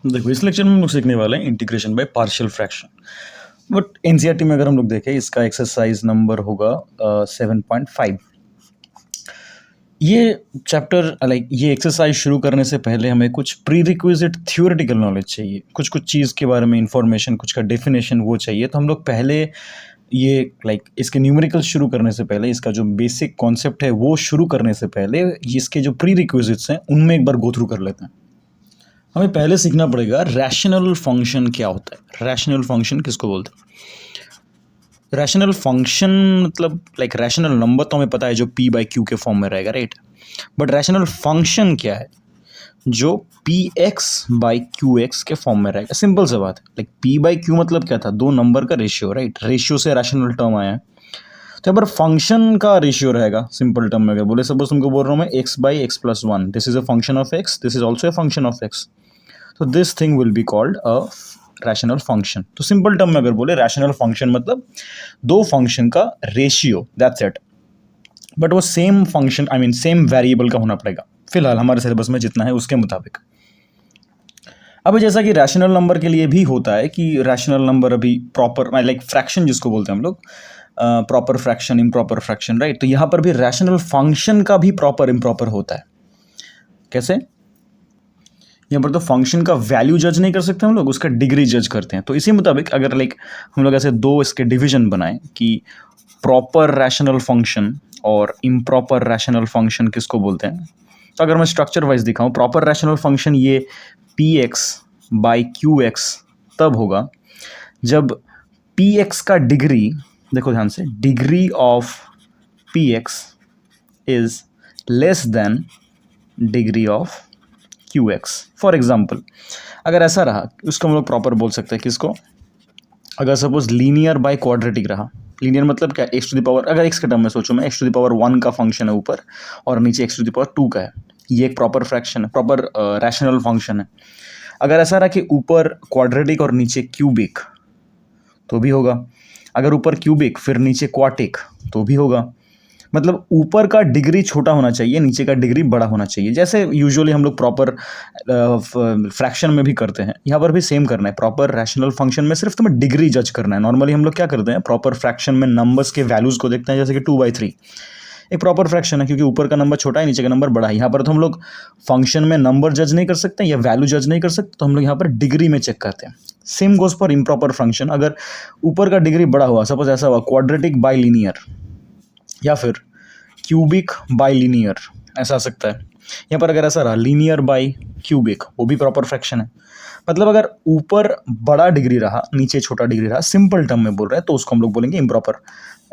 देखो, इस लेक्चर में हम लोग सीखने वाले हैं integration by partial fraction. But NCERT में अगर हम लोग देखें, इसका एक्सरसाइज नंबर होगा 7.5। ये चैप्टर ये एक्सरसाइज शुरू करने से पहले हमें कुछ प्री रिक्विजिट थियोरेटिकल नॉलेज चाहिए, कुछ कुछ चीज़ के बारे में इंफॉर्मेशन, कुछ का डेफिनेशन वो चाहिए। तो हम लोग पहले ये इसके न्यूमेरिकल शुरू करने से पहले, इसका जो बेसिक कॉन्सेप्ट है वो शुरू करने से पहले, इसके जो प्री रिक्विजिट्स हैं उनमें एक बार गो थ्रू कर लेते हैं। हमें पहले सीखना पड़ेगा रैशनल फंक्शन क्या होता है। रैशनल फंक्शन किसको बोलते हैं? रैशनल फंक्शन मतलब रैशनल नंबर तो हमें पता है जो पी बाई क्यू के फॉर्म में रहेगा, राइट। बट रैशनल फंक्शन क्या है? जो P x by Q x के फॉर्म में रहेगा। सिंपल सा बात है। पी बाई क्यू मतलब क्या था? दो नंबर का रेशियो, राइट। रेशियो से रैशनल टर्म आया है। तो यहाँ पर फंक्शन का रेशियो रहेगा। सिंपल टर्म में अगर बोले, सपोज तुमको बोल रहा हूँ मैं x by x plus one, this is a function of x, this is also a function of x. तो this thing will be called a rational function. तो सिंपल टर्म में अगर बोले, रैशनल फंक्शन मतलब दो फंक्शन का ratio, that's it. But वो same function, I mean same variable का होना पड़ेगा, फिलहाल हमारे सिलेबस में जितना है उसके मुताबिक। अब जैसा कि रैशनल नंबर के लिए भी होता है कि रैशनल नंबर अभी प्रॉपर फ्रैक्शन जिसको बोलते हैं हम लोग, proper fraction, improper fraction, right. तो यहाँ पर भी रैशनल फंक्शन का भी प्रॉपर इम्प्रॉपर होता है। कैसे? यहाँ पर तो फंक्शन का वैल्यू जज नहीं कर सकते हम लोग, उसका डिग्री जज करते हैं। तो इसी मुताबिक अगर हम लोग ऐसे दो इसके डिवीजन बनाएं कि प्रॉपर रैशनल फंक्शन और इम्प्रॉपर रैशनल फंक्शन किसको बोलते हैं, तो अगर मैं स्ट्रक्चर वाइज दिखाऊं, प्रॉपर रैशनल फंक्शन ये P x by Q x तब होगा जब पी एक्स का डिग्री, देखो ध्यान से, degree of P x is less than degree of Q x. For example, अगर ऐसा रहा, उसको हम लोग प्रॉपर बोल सकते हैं किसको? अगर सपोज लीनियर बाय क्वाड्रेटिक रहा। लीनियर मतलब क्या? एक्स टू द पावर, अगर एक्स के टर्म में सोचो मैं, एक्स टू द पावर 1 का फंक्शन है ऊपर और नीचे एक्स टू द पावर 2 का है। ये एक प्रॉपर फ्रैक्शन है, प्रॉपर रैशनल फंक्शन है। अगर ऐसा रहा कि ऊपर क्वाड्रेटिक और नीचे क्यूबिक, तो भी होगा। अगर ऊपर क्यूबिक फिर नीचे क्वाटिक, तो भी होगा। मतलब ऊपर का डिग्री छोटा होना चाहिए, नीचे का डिग्री बड़ा होना चाहिए, जैसे यूजुअली हम लोग प्रॉपर फ्रैक्शन में भी करते हैं। यहाँ पर भी सेम करना है। प्रॉपर रैशनल फंक्शन में सिर्फ तुम्हें डिग्री जज करना है। नॉर्मली हम लोग क्या करते हैं, प्रॉपर फ्रैक्शन में नंबर्स के वैल्यूज़ को देखते हैं, जैसे कि 2/3 एक प्रॉपर फ्रैक्शन है, क्योंकि ऊपर का नंबर छोटा है, नीचे का नंबर बड़ा है। यहाँ पर तो हम लोग फंक्शन में नंबर जज नहीं कर सकते या वैल्यू जज नहीं कर सकते, तो हम लोग यहाँ पर डिग्री में चेक करते हैं। Same goes for improper function. अगर ऊपर का डिग्री बड़ा हुआ, सपोज ऐसा हुआ क्वाड्रेटिक बाई लीनियर या फिर क्यूबिक बाई लीनियर, ऐसा आ सकता है। यहाँ पर अगर ऐसा रहा लीनियर बाई क्यूबिक, वो भी प्रॉपर फ्रैक्शन है। मतलब अगर ऊपर बड़ा डिग्री रहा, नीचे छोटा डिग्री रहा, सिंपल टर्म में बोल रहे हैं, तो उसको हम लोग बोलेंगे इम्प्रॉपर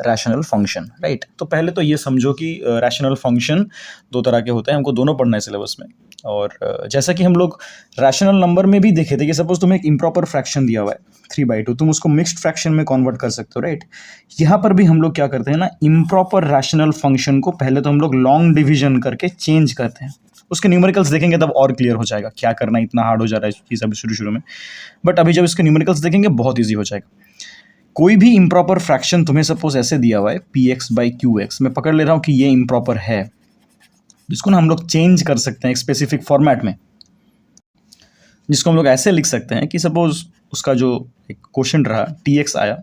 रैशनल फंक्शन, राइट। तो पहले तो ये समझो कि रैशनल फंक्शन दो तरह के होते हैं, हमको दोनों पढ़ना है सिलेबस में। और जैसा कि हम लोग रैशनल नंबर में भी देखे थे कि सपोज तुम्हें एक इम्प्रॉपर फ्रैक्शन दिया हुआ है 3/2, तुम उसको मिक्स्ड फ्रैक्शन में कन्वर्ट कर सकते हो, राइट। यहाँ पर भी हम लोग क्या करते हैं ना, इम्प्रॉपर रैशनल फंक्शन को पहले तो हम लोग लॉन्ग डिवीजन करके चेंज करते हैं। उसके न्यूमेरिकल्स देखेंगे तब और क्लियर हो जाएगा क्या करना, इतना हार्ड हो जा रहा है चीज़ अभी शुरू शुरू में। बट अभी जब इसके न्यूमेरिकल्स देखेंगे बहुत ईजी हो जाएगा। कोई भी इम्प्रॉपर फ्रैक्शन तुम्हें सपोज ऐसे दिया हुआ है p x by Q x, मैं पकड़ ले रहा हूँ कि ये इम्प्रॉपर है, जिसको ना हम लोग चेंज कर सकते हैं एक स्पेसिफिक फॉर्मेट में, जिसको हम लोग ऐसे लिख सकते हैं कि सपोज उसका जो एक क्वेश्चन रहा टी एक्स आया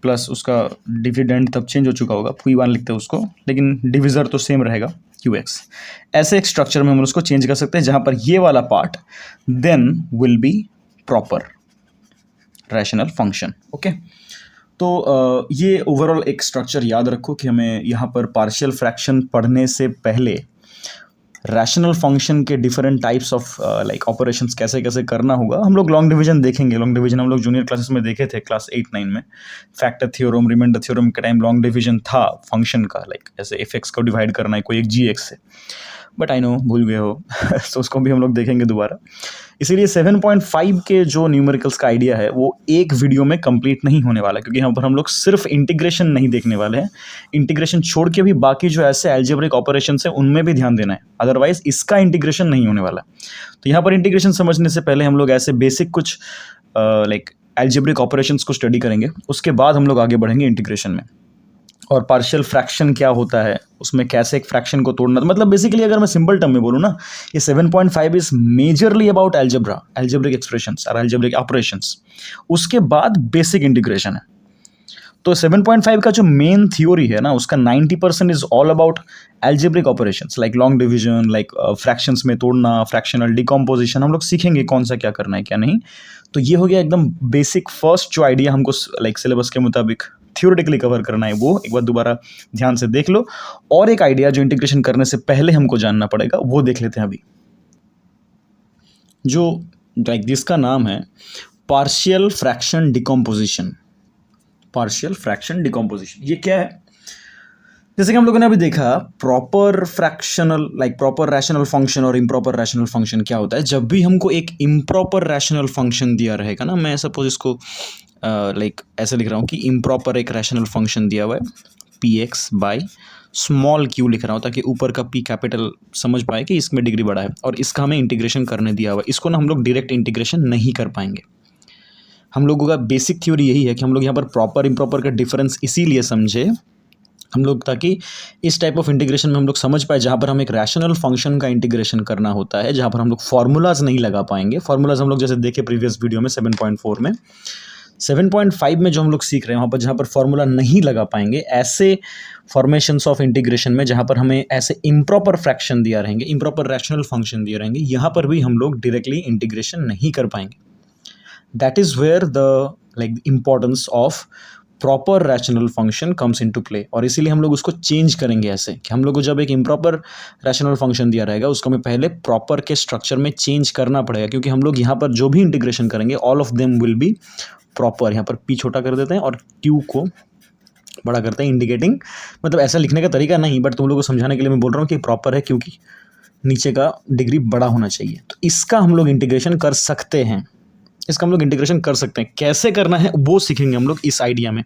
प्लस उसका डिविडेंड तब चेंज हो चुका होगा, P1 लिखते हैं उसको, लेकिन डिविज़र तो सेम रहेगा क्यू एक्स। ऐसे एक स्ट्रक्चर में हम उसको चेंज कर सकते हैं, जहाँ पर ये वाला part then will be proper rational function, okay. तो ये ओवरऑल एक स्ट्रक्चर याद रखो कि हमें यहाँ पर पार्शियल फ्रैक्शन पढ़ने से पहले रैशनल फंक्शन के डिफरेंट टाइप्स ऑफ ऑपरेशंस कैसे कैसे करना होगा। हम लोग लॉन्ग डिवीजन देखेंगे। लॉन्ग डिवीजन हम लोग जूनियर क्लासेस में देखे थे, क्लास 8-9 में। फैक्टर थ्योरम, रिमाइंडर थ्योरम के टाइम लॉन्ग डिवीजन था फंक्शन का, ऐसे एफ एक्स को डिवाइड करना है कोई एक जी एक्स से। बट आई नो भूल गए हो तो उसको भी हम लोग देखेंगे दोबारा। इसीलिए 7.5 के जो न्यूमेरिकल्स का आइडिया है वो एक वीडियो में कंप्लीट नहीं होने वाला, क्योंकि यहाँ पर हम लोग सिर्फ इंटीग्रेशन नहीं देखने वाले हैं। इंटीग्रेशन छोड़ के भी बाकी जो ऐसे अलजेब्रिक ऑपरेशंस हैं उनमें भी ध्यान देना है, अदरवाइज इसका इंटीग्रेशन नहीं होने वाला। तो यहाँ पर इंटीग्रेशन समझने से पहले हम लोग ऐसे बेसिक कुछ अलजेब्रिक ऑपरेशंस को स्टडी करेंगे, उसके बाद हम लोग आगे बढ़ेंगे इंटीग्रेशन में। और पार्शियल फ्रैक्शन क्या होता है, उसमें कैसे एक फ्रैक्शन को तोड़ना। तो मतलब बेसिकली अगर मैं सिंपल टर्म में बोलूँ ना, ये 7.5 is majorly about algebra, algebraic expressions और एल्जेब्रिक ऑपरेशंस। उसके बाद बेसिक इंटीग्रेशन है। तो 7.5 का जो मेन थ्योरी है ना, उसका 90% is all about algebraic operations, like long division, like fractions में तोड़ना, फ्रैक्शनल डिकम्पोजिशन। हम लोग सीखेंगे कौन सा क्या करना है क्या नहीं। तो ये हो गया एकदम बेसिक फर्स्ट जो आइडिया हमको लाइक सिलेबस के मुताबिक थ्योरेटिकली कवर करना है, वो एक बार दोबारा ध्यान से देख लो। और एक आइडिया जो इंटीग्रेशन करने से पहले हमको जानना पड़ेगा, वो देख लेते हैं अभी, जो लाइक जिसका नाम है partial fraction decomposition. Partial fraction decomposition ये क्या है? जैसे कि हम लोगों ने अभी देखा, proper fractional like proper rational function और इम्प्रॉपर रैशनल फंक्शन क्या होता है। जब भी हमको एक इम्प्रॉपर रैशनल फंक्शन दिया रहेगा ना, मैं सपोज इसको लाइक ऐसे लिख रहा हूँ कि इम्प्रॉपर एक रैशनल फंक्शन दिया हुआ है p x by small Q लिख रहा हूँ, ताकि ऊपर का पी कैपिटल समझ पाए कि इसमें डिग्री बड़ा है, और इसका हमें इंटीग्रेशन करने दिया हुआ है। इसको ना हम लोग डायरेक्ट इंटीग्रेशन नहीं कर पाएंगे। हम लोगों का बेसिक थ्योरी यही है कि हम लोग यहाँ पर प्रॉपर इम्प्रॉपर का डिफरेंस इसीलिए समझे हम लोग, ताकि इस टाइप ऑफ इंटीग्रेशन में हम लोग समझ पाए जहाँ पर हम एक रैशनल फंक्शन का इंटीग्रेशन करना होता है, जहाँ पर हम लोग फार्मूलाज नहीं लगा पाएंगे। फार्मूलाज हम लोग जैसे देखे प्रीवियस वीडियो में 7.4 में, 7.5 में जो हम लोग सीख रहे हैं वहाँ पर जहाँ पर फार्मूला नहीं लगा पाएंगे, ऐसे फॉर्मेशंस ऑफ इंटीग्रेशन में जहाँ पर हमें ऐसे इम्प्रॉपर फ्रैक्शन दिया रहेंगे, इम्प्रॉपर रैशनल फंक्शन दिए रहेंगे, यहाँ पर भी हम लोग डायरेक्टली इंटीग्रेशन नहीं कर पाएंगे। That is where the like importance of proper rational function comes into play. और इसीलिए हम लोग उसको चेंज करेंगे ऐसे कि हम लोग को जब एक इम्प्रॉपर रैशनल फंक्शन दिया रहेगा, उसको हमें पहले प्रॉपर के स्ट्रक्चर में चेंज करना पड़ेगा, क्योंकि हम लोग यहाँ पर जो भी इंटीग्रेशन करेंगे all of them will be proper. यहाँ पर पी छोटा कर देते हैं और क्यू को बड़ा करते हैं, इंडिकेटिंग मतलब ऐसा लिखने का तरीका नहीं, बट तुम लोग को समझाने के लिए मैं बोल रहा हूँ कि प्रॉपर है क्योंकि नीचे का डिग्री बड़ा होना चाहिए। तो इसका हम लोग इंटीग्रेशन कर सकते हैं, इसका हम लोग इंटीग्रेशन कर सकते हैं। कैसे करना है वो सीखेंगे हम लोग इस आइडिया में,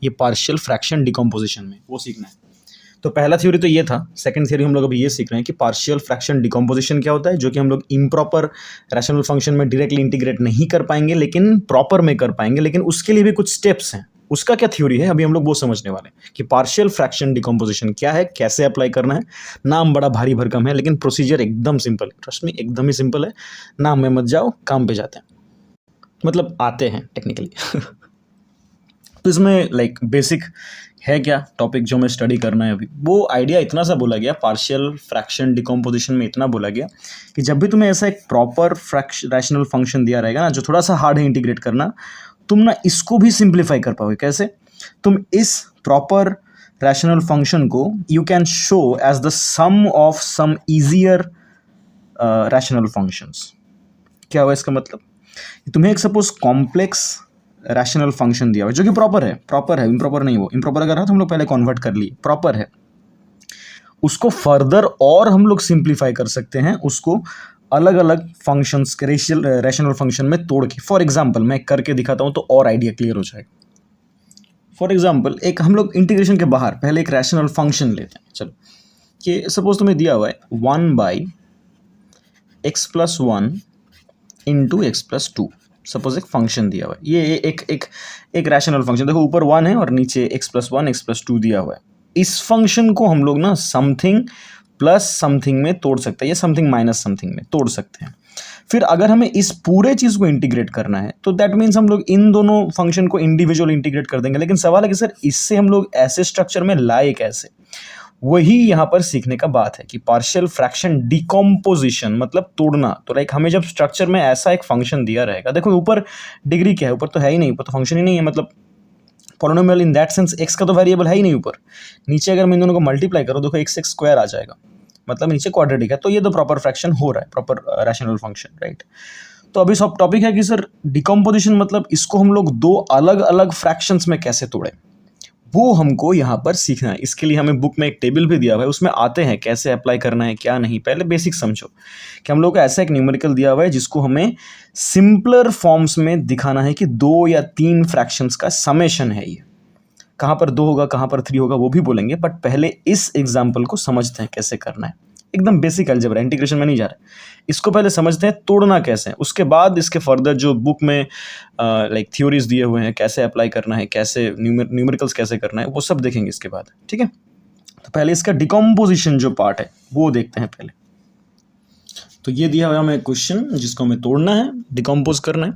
ये पार्शियल फ्रैक्शन डिकम्पोजिशन में, वो सीखना है। तो पहला थ्योरी तो ये था। सेकंड थ्योरी हम लोग अभी ये सीख रहे हैं कि पार्शियल फ्रैक्शन डिकम्पोजिशन क्या होता है, जो कि हम लोग इम्प्रॉपर रैशनल फंक्शन में डायरेक्टली इंटीग्रेट नहीं कर पाएंगे, लेकिन प्रॉपर में कर पाएंगे। लेकिन उसके लिए भी कुछ स्टेप्स हैं। उसका क्या थ्योरी है अभी हम लोग वो समझने वाले हैं कि पार्शियल फ्रैक्शन डिकम्पोजिशन क्या है, कैसे अप्लाई करना है। नाम बड़ा भारी भरकम है, लेकिन प्रोसीजर एकदम सिंपल है। ट्रस्ट मी, एकदम ही सिंपल है। नाम में मत जाओ, काम पे जाते हैं, मतलब आते हैं टेक्निकली। तो इसमें लाइक बेसिक है क्या टॉपिक जो हमें स्टडी करना है अभी, वो आइडिया इतना सा बोला गया पार्शियल फ्रैक्शन डिकम्पोजिशन में, इतना बोला गया कि जब भी तुम्हें ऐसा एक प्रॉपर रैशनल फंक्शन दिया रहेगा ना, जो थोड़ा सा हार्ड है इंटीग्रेट करना, तुम ना इसको भी सिंप्लीफाई कर पाओगे। कैसे? तुम इस प्रॉपर रैशनल फंक्शन को you can show as the sum of some easier rational functions. क्या हुआ इसका मतलब? तुम्हें एक सपोज कॉम्प्लेक्स रैशनल फंक्शन दिया हुआ है जो कि प्रॉपर है, इम्प्रॉपर नहीं। वो इम्प्रॉपर अगर है तो हम लोग पहले कन्वर्ट कर लिए, प्रॉपर है। उसको फर्दर और हम लोग सिंप्लीफाई कर सकते हैं, उसको अलग अलग फंक्शंस के रैशनल फंक्शन में तोड़ के। फॉर एग्जांपल मैं करके दिखाता हूँ तो और आइडिया क्लियर हो जाएगा। फॉर एग्जांपल एक हम लोग इंटीग्रेशन के बाहर पहले एक रैशनल फंक्शन लेते हैं। चलो कि सपोज तुम्हें दिया हुआ है 1/x+1 इंटू x+2, सपोज एक फंक्शन दिया हुआ है। ये एक रैशनल फंक्शन, देखो ऊपर 1 है और नीचे x+1 x+2 दिया हुआ है। इस फंक्शन को हम लोग ना समथिंग प्लस समथिंग में तोड़ सकते हैं, या समथिंग माइनस समथिंग में तोड़ सकते हैं। फिर अगर हमें इस पूरे चीज़ को इंटीग्रेट करना है तो दैट मीन्स हम लोग इन दोनों फंक्शन को इंडिविजुअल इंटीग्रेट कर देंगे। लेकिन सवाल है कि सर इससे हम लोग ऐसे स्ट्रक्चर में लाए कैसे? वही यहाँ पर सीखने का बात है कि पार्शियल फ्रैक्शन डिकम्पोजिशन मतलब तोड़ना। तो लाइक हमें जब स्ट्रक्चर में ऐसा एक फंक्शन दिया रहेगा, देखो ऊपर डिग्री क्या है, ऊपर तो है ही नहीं, ऊपर तो फंक्शन ही नहीं है, मतलब polynomial in that sense x का तो वेरिएबल है ही नहीं ऊपर। नीचे अगर मैं इन दोनों को मल्टीप्लाई करूँ, देखो एक्स स्क्वायर आ जाएगा, मतलब नीचे क्वाड्रेटिक है। तो ये तो प्रॉपर फ्रैक्शन हो रहा है, प्रॉपर रैशनल फंक्शन, राइट। तो अभी सब टॉपिक है कि सर डिकम्पोजिशन मतलब इसको हम लोग दो अलग अलग फ्रैक्शंस में कैसे तोड़ें, वो हमको यहाँ पर सीखना है। इसके लिए हमें बुक में एक टेबल भी दिया हुआ है, उसमें आते हैं कैसे अप्लाई करना है क्या नहीं। पहले बेसिक समझो कि हम लोग को ऐसा एक न्यूमेरिकल दिया हुआ है जिसको हमें सिंपलर फॉर्म्स में दिखाना है कि 2 या 3 फ्रैक्शंस का समेशन है। ये कहाँ पर 2 होगा, कहाँ पर 3 होगा वो भी बोलेंगे, बट पहले इस एग्जाम्पल को समझते हैं कैसे करना है। एकदम बेसिक अलजेब्रा, इंटीग्रेशन में नहीं जा रहा है। इसको पहले समझते हैं तोड़ना कैसे है, उसके बाद इसके फर्दर जो बुक में लाइक थ्योरीज दिए हुए हैं, कैसे अप्लाई करना है, कैसे न्यूमेरिकल्स कैसे करना है, वो सब देखेंगे इसके बाद, ठीक है। तो पहले इसका डिकम्पोजिशन जो पार्ट है वो देखते हैं पहले। तो ये दिया हुआ हमें क्वेश्चन जिसको हमें तोड़ना है, डिकम्पोज करना है।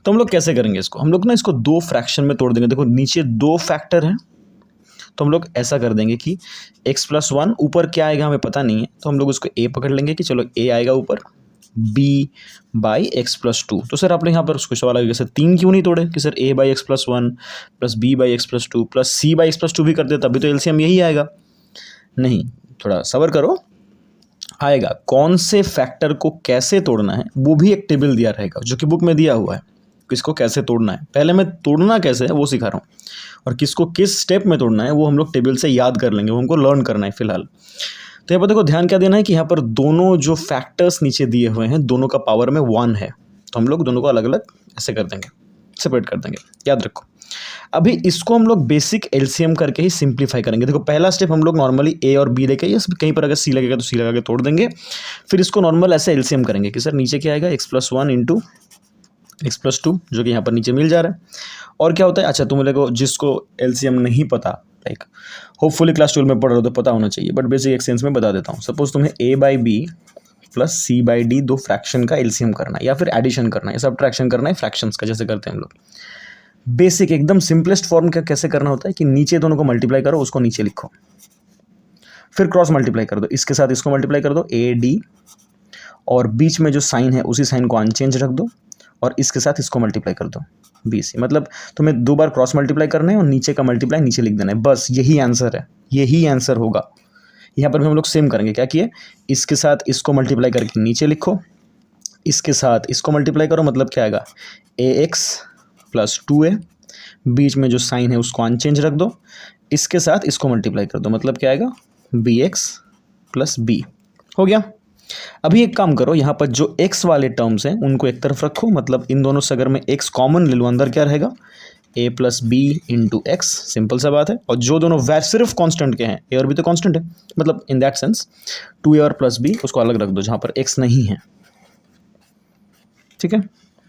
तो हम लोग कैसे करेंगे इसको, हम लोग ना इसको दो फ्रैक्शन में तोड़ देंगे। देखो नीचे दो फैक्टर हैं, तो हम लोग ऐसा कर देंगे कि x+1 ऊपर क्या आएगा हमें पता नहीं है, तो हम लोग उसको a पकड़ लेंगे कि चलो a आएगा ऊपर b/x+2। तो सर आपने यहाँ पर उसको सवाल आएगा सर 3 क्यों नहीं तोड़े, कि sir a/x+1 plus b/x+2 plus c/x+2 भी कर दे तभी तो एलसीएम यही आएगा। नहीं, थोड़ा सब्र करो, आएगा। कौन से फैक्टर को कैसे तोड़ना है वो भी एक टेबल दिया रहेगा जो कि बुक में दिया हुआ है, किसको कैसे तोड़ना है। पहले मैं तोड़ना कैसे है वो सिखा रहा हूँ, और किसको किस स्टेप में तोड़ना है वो हम लोग टेबल से याद कर लेंगे, वो हमको लर्न करना है फिलहाल। तो यहाँ पर देखो ध्यान क्या देना है कि यहाँ पर दोनों जो फैक्टर्स नीचे दिए हुए हैं दोनों का पावर में 1 है, तो हम लोग दोनों को अलग अलग ऐसे कर देंगे, सेपरेट कर देंगे, याद रखो। अभी इसको हम लोग बेसिक एलसीएम करके ही सिंप्लीफाई करेंगे। देखो पहला स्टेप हम लोग नॉर्मली ए और बी लेके, या कहीं पर अगर सी लगेगा तो सी लगा के तोड़ देंगे। फिर इसको नॉर्मल ऐसे एलसीएम करेंगे कि सर नीचे क्या आएगा x+1 इंटू x+2, जो कि यहाँ पर नीचे मिल जा रहा है। और क्या होता है, अच्छा तुम लोगों को जिसको एलसीएम नहीं पता, लाइक होपफुली क्लास 12 में पढ़ रहे हो तो पता होना चाहिए, बट बेसिक एक्सचेंज में बता देता हूँ। सपोज तुम्हें a/b प्लस c/d दो फ्रैक्शन का एलसीएम करना है, या फिर एडिशन करना है, या सब्ट्रैक्शन करना है फ्रैक्शंस का, जैसे करते हैं हम लोग। बेसिक एकदम सिंपलेस्ट फॉर्म का कैसे करना होता है कि नीचे दोनों को मल्टीप्लाई करो, उसको नीचे लिखो, फिर क्रॉस मल्टीप्लाई कर दो, इसके साथ इसको मल्टीप्लाई कर दो AD, और बीच में जो साइन है उसी साइन को अनचेंज रख दो, और इसके साथ इसको मल्टीप्लाई कर दो BC। मतलब तुम्हें 2 बार क्रॉस मल्टीप्लाई करना है और नीचे का मल्टीप्लाई नीचे लिख देना है, बस यही आंसर है, यही आंसर होगा। यहाँ पर भी हम लोग सेम करेंगे, क्या किए, इसके साथ इसको मल्टीप्लाई करके नीचे लिखो, इसके साथ इसको मल्टीप्लाई करो, मतलब क्या आएगा AX प्लस 2A, बीच में जो साइन है उसको अनचेंज रख दो, इसके साथ इसको मल्टीप्लाई कर दो, मतलब क्या आएगा BX प्लस B। हो गया। अभी एक काम करो, यहाँ पर जो x वाले टर्म्स हैं उनको एक तरफ रखो, मतलब इन दोनों से अगर मैं x कॉमन ले लूँ अंदर क्या रहेगा a plus b into x, simple सा बात है। और जो दोनों सिर्फ कांस्टेंट के हैं, a और b तो कांस्टेंट है, मतलब इन दैट सेंस 2a और प्लस b उसको अलग रख दो जहाँ पर x नहीं है, ठीक है।